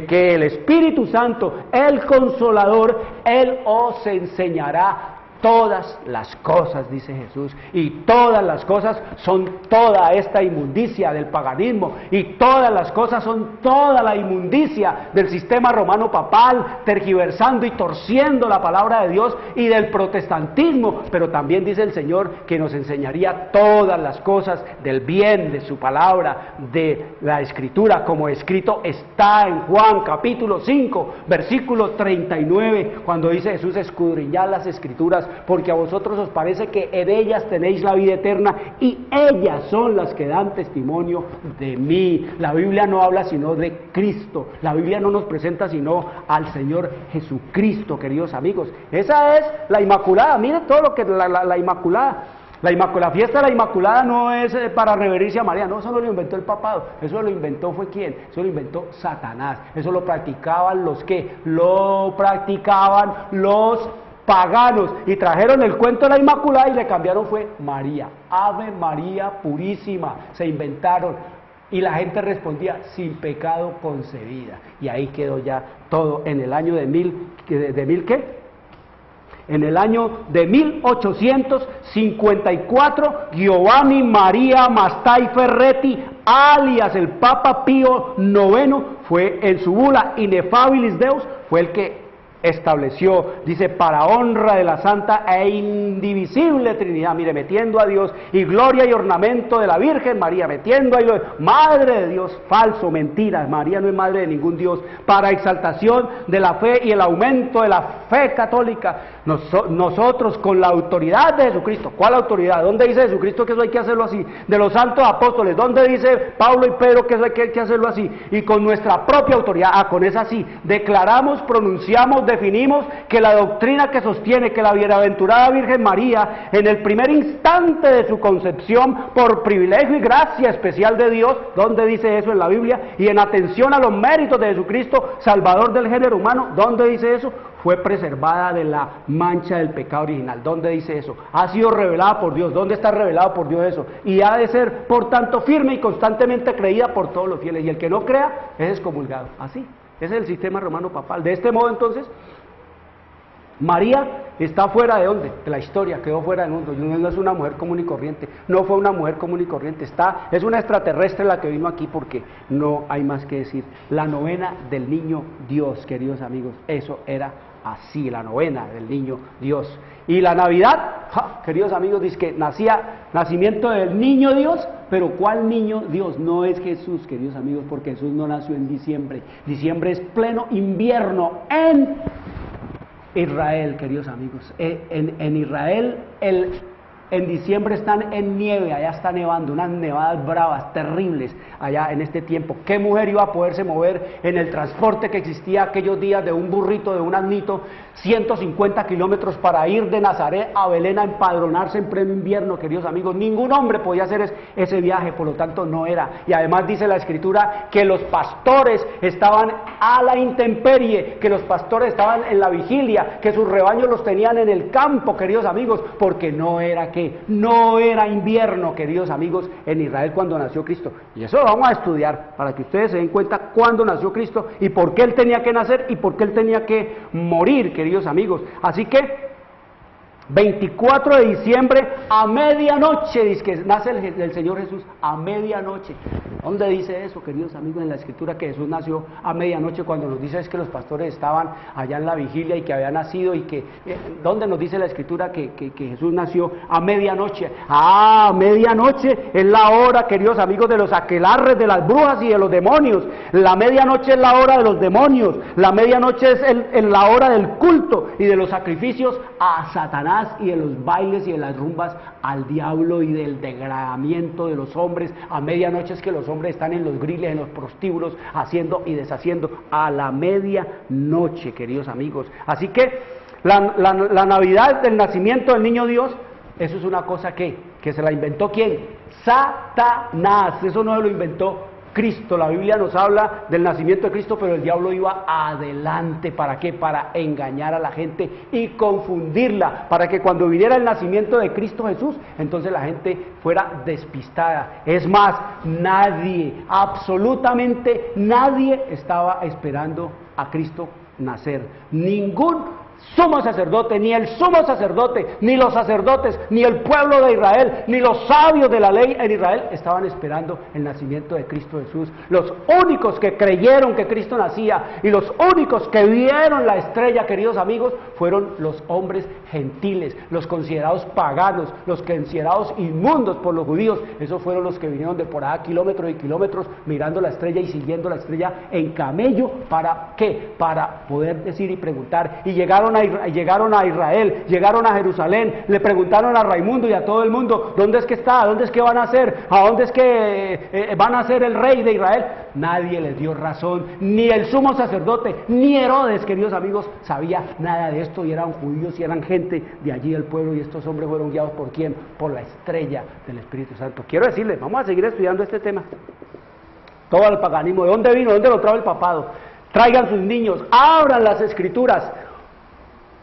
que el Espíritu Santo, el Consolador, Él os enseñará todas las cosas, dice Jesús, y todas las cosas son toda esta inmundicia del paganismo, y todas las cosas son toda la inmundicia del sistema romano papal, tergiversando y torciendo la palabra de Dios, y del protestantismo. Pero también dice el Señor que nos enseñaría todas las cosas del bien de su palabra, de la Escritura, como escrito está en Juan capítulo 5, versículo 39, cuando dice Jesús: escudriñad las Escrituras, porque a vosotros os parece que en ellas tenéis la vida eterna, y ellas son las que dan testimonio de mí. La Biblia no habla sino de Cristo, la Biblia no nos presenta sino al Señor Jesucristo, queridos amigos. Esa es la Inmaculada. Miren todo lo que la Inmaculada. La fiesta de la Inmaculada no es para reverencia a María, no, eso no lo inventó el papado, eso lo inventó fue ¿quién? Eso lo inventó Satanás, eso lo practicaban los ¿qué? Lo practicaban los paganos, y trajeron el cuento de la Inmaculada y le cambiaron fue María, Ave María Purísima, se inventaron, y la gente respondía sin pecado concebida, y ahí quedó ya todo en el año En el año de 1854, Giovanni Maria Mastai Ferretti, alias el Papa Pío IX, fue en su bula Ineffabilis Deus, fue el que estableció, dice, para honra de la santa e indivisible Trinidad, mire, metiendo a Dios, y gloria y ornamento de la Virgen María, metiendo ahí madre de Dios, falso, mentira, María no es madre de ningún Dios, para exaltación de la fe y el aumento de la fe católica, nosotros con la autoridad de Jesucristo. ¿Cuál autoridad? ¿Dónde dice Jesucristo que eso hay que hacerlo así? De los santos apóstoles, ¿dónde dice Pablo y Pedro que eso hay que hacerlo así? Y con nuestra propia autoridad, con esa sí, declaramos, pronunciamos, definimos que la doctrina que sostiene que la bienaventurada Virgen María, en el primer instante de su concepción, por privilegio y gracia especial de Dios, ¿dónde dice eso en la Biblia? Y en atención a los méritos de Jesucristo, Salvador del género humano, ¿dónde dice eso? Fue preservada de la mancha del pecado original. ¿Dónde dice eso? Ha sido revelada por Dios. ¿Dónde está revelado por Dios eso? Y ha de ser, por tanto, firme y constantemente creída por todos los fieles. Y el que no crea es excomulgado. Así. Ese es el sistema romano papal. De este modo, entonces, María está fuera de ¿dónde? De la historia, quedó fuera del mundo. No es una mujer común y corriente, no fue una mujer común y corriente, es una extraterrestre la que vino aquí, porque no hay más que decir. La novena del niño Dios, queridos amigos, eso era así, la novena del niño Dios. Y la Navidad, queridos amigos, dice que nacimiento del niño Dios, pero ¿cuál niño Dios? No es Jesús, queridos amigos, porque Jesús no nació en diciembre. Diciembre es pleno invierno en Israel, queridos amigos. En Israel en diciembre están en nieve, allá está nevando, unas nevadas bravas, terribles, allá en este tiempo. ¿Qué mujer iba a poderse mover en el transporte que existía aquellos días de un burrito, de un asnito, 150 kilómetros para ir de Nazaret a Belén a empadronarse en pleno invierno, queridos amigos? Ningún hombre podía hacer ese viaje, por lo tanto no era. Y además dice la Escritura que los pastores estaban a la intemperie, que los pastores estaban en la vigilia, que sus rebaños los tenían en el campo, queridos amigos, porque no era invierno, queridos amigos, en Israel cuando nació Cristo. Y eso lo vamos a estudiar para que ustedes se den cuenta cuándo nació Cristo y por qué Él tenía que nacer y por qué Él tenía que morir, queridos amigos. Así que 24 de diciembre a medianoche, dice que nace el Señor Jesús a medianoche. ¿Dónde dice eso, queridos amigos, en la Escritura, que Jesús nació a medianoche? Cuando nos dice es que los pastores estaban allá en la vigilia y que había nacido y que... ¿Dónde nos dice la Escritura que Jesús nació a medianoche? Ah, medianoche es la hora, queridos amigos, de los aquelarres, de las brujas y de los demonios. La medianoche es la hora de los demonios. La medianoche es la hora del culto y de los sacrificios a Satanás y de los bailes y de las rumbas al diablo y del degradamiento de los hombres. A medianoche es que los hombres están en los griles, en los prostíbulos, haciendo y deshaciendo a la medianoche, queridos amigos. Así que la Navidad del nacimiento del niño Dios, eso es una cosa que se la inventó ¿quién? Satanás. Eso no lo inventó Cristo. La Biblia nos habla del nacimiento de Cristo, pero el diablo iba adelante. ¿Para qué? Para engañar a la gente y confundirla, para que cuando viniera el nacimiento de Cristo Jesús, entonces la gente fuera despistada. Es más, nadie, absolutamente nadie estaba esperando a Cristo nacer. Ningún sumo sacerdote, ni el sumo sacerdote, ni los sacerdotes, ni el pueblo de Israel, ni los sabios de la ley en Israel estaban esperando el nacimiento de Cristo Jesús. Los únicos que creyeron que Cristo nacía y los únicos que vieron la estrella, queridos amigos, fueron los hombres gentiles, los considerados paganos, los considerados inmundos por los judíos. Esos fueron los que vinieron de por allá kilómetros y kilómetros mirando la estrella y siguiendo la estrella en camello. ¿Para qué? Para poder decir y preguntar. Y llegaron a Israel, llegaron a Jerusalén, le preguntaron a Raimundo y a todo el mundo, ¿dónde es que está? ¿Dónde es que van a ser? ¿A dónde es que van a ser el rey de Israel? Nadie les dio razón, ni el sumo sacerdote, ni Herodes, queridos amigos, sabía nada de esto, y eran judíos y eran gente de allí del pueblo, y estos hombres fueron guiados ¿por quién? Por la estrella del Espíritu Santo. Quiero decirles, vamos a seguir estudiando este tema. Todo el paganismo, ¿de dónde vino? ¿De dónde lo trajo el papado? Traigan sus niños, abran las Escrituras,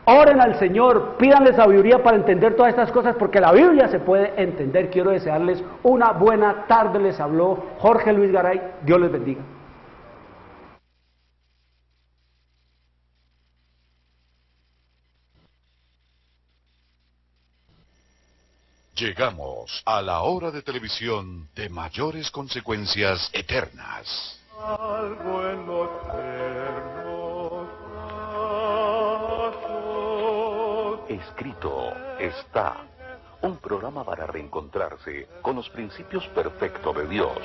oren al Señor, pídanle sabiduría para entender todas estas cosas, porque la Biblia se puede entender. Quiero desearles una buena tarde. Les habló Jorge Luis Garay. Dios les bendiga. Llegamos a la hora de televisión de mayores consecuencias eternas. Algo en lo eterno. Escrito está. Un programa para reencontrarse con los principios perfectos de Dios,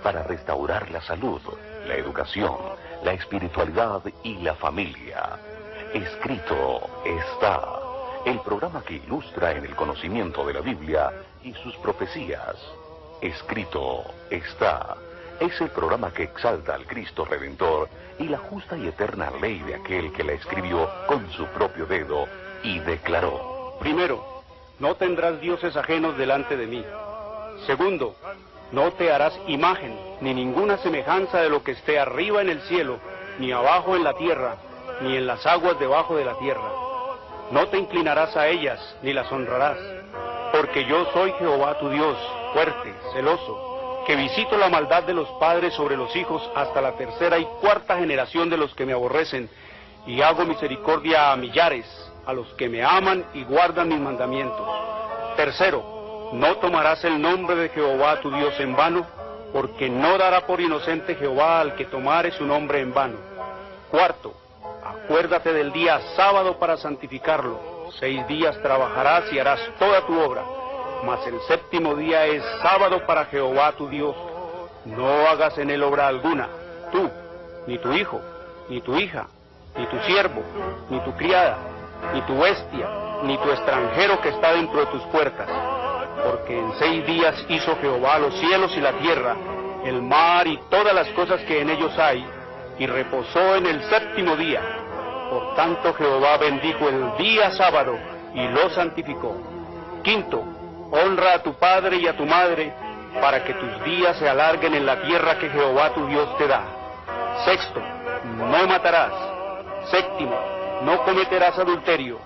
para restaurar la salud, la educación, la espiritualidad y la familia. Escrito está. El programa que ilustra en el conocimiento de la Biblia y sus profecías. Escrito está. Es el programa que exalta al Cristo Redentor y la justa y eterna ley de aquel que la escribió con su propio dedo y declaró: primero, no tendrás dioses ajenos delante de mí. Segundo, no te harás imagen, ni ninguna semejanza de lo que esté arriba en el cielo, ni abajo en la tierra, ni en las aguas debajo de la tierra. No te inclinarás a ellas, ni las honrarás, porque yo soy Jehová tu Dios, fuerte, celoso, que visito la maldad de los padres sobre los hijos hasta la tercera y cuarta generación de los que me aborrecen, y hago misericordia a millares, a los que me aman y guardan mis mandamientos. Tercero, no tomarás el nombre de Jehová tu Dios en vano, porque no dará por inocente Jehová al que tomare su nombre en vano. Cuarto, acuérdate del día sábado para santificarlo. 6 días trabajarás y harás toda tu obra, mas el séptimo día es sábado para Jehová tu Dios. No hagas en él obra alguna, tú, ni tu hijo, ni tu hija, ni tu siervo, ni tu criada, ni tu bestia, ni tu extranjero que está dentro de tus puertas. Porque en 6 días hizo Jehová los cielos y la tierra, el mar y todas las cosas que en ellos hay, y reposó en el séptimo día. Por tanto Jehová bendijo el día sábado y lo santificó. Quinto, honra a tu padre y a tu madre, para que tus días se alarguen en la tierra que Jehová tu Dios te da. Sexto, no matarás. Séptimo, no cometerás adulterio.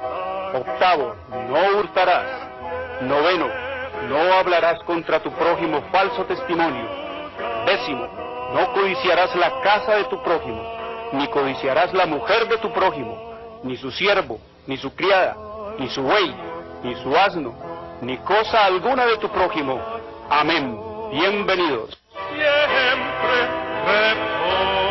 Octavo, no hurtarás. Noveno, no hablarás contra tu prójimo falso testimonio. Décimo, no codiciarás la casa de tu prójimo, ni codiciarás la mujer de tu prójimo, ni su siervo, ni su criada, ni su buey, ni su asno, ni cosa alguna de tu prójimo. Amén. Bienvenidos. siempre reposo.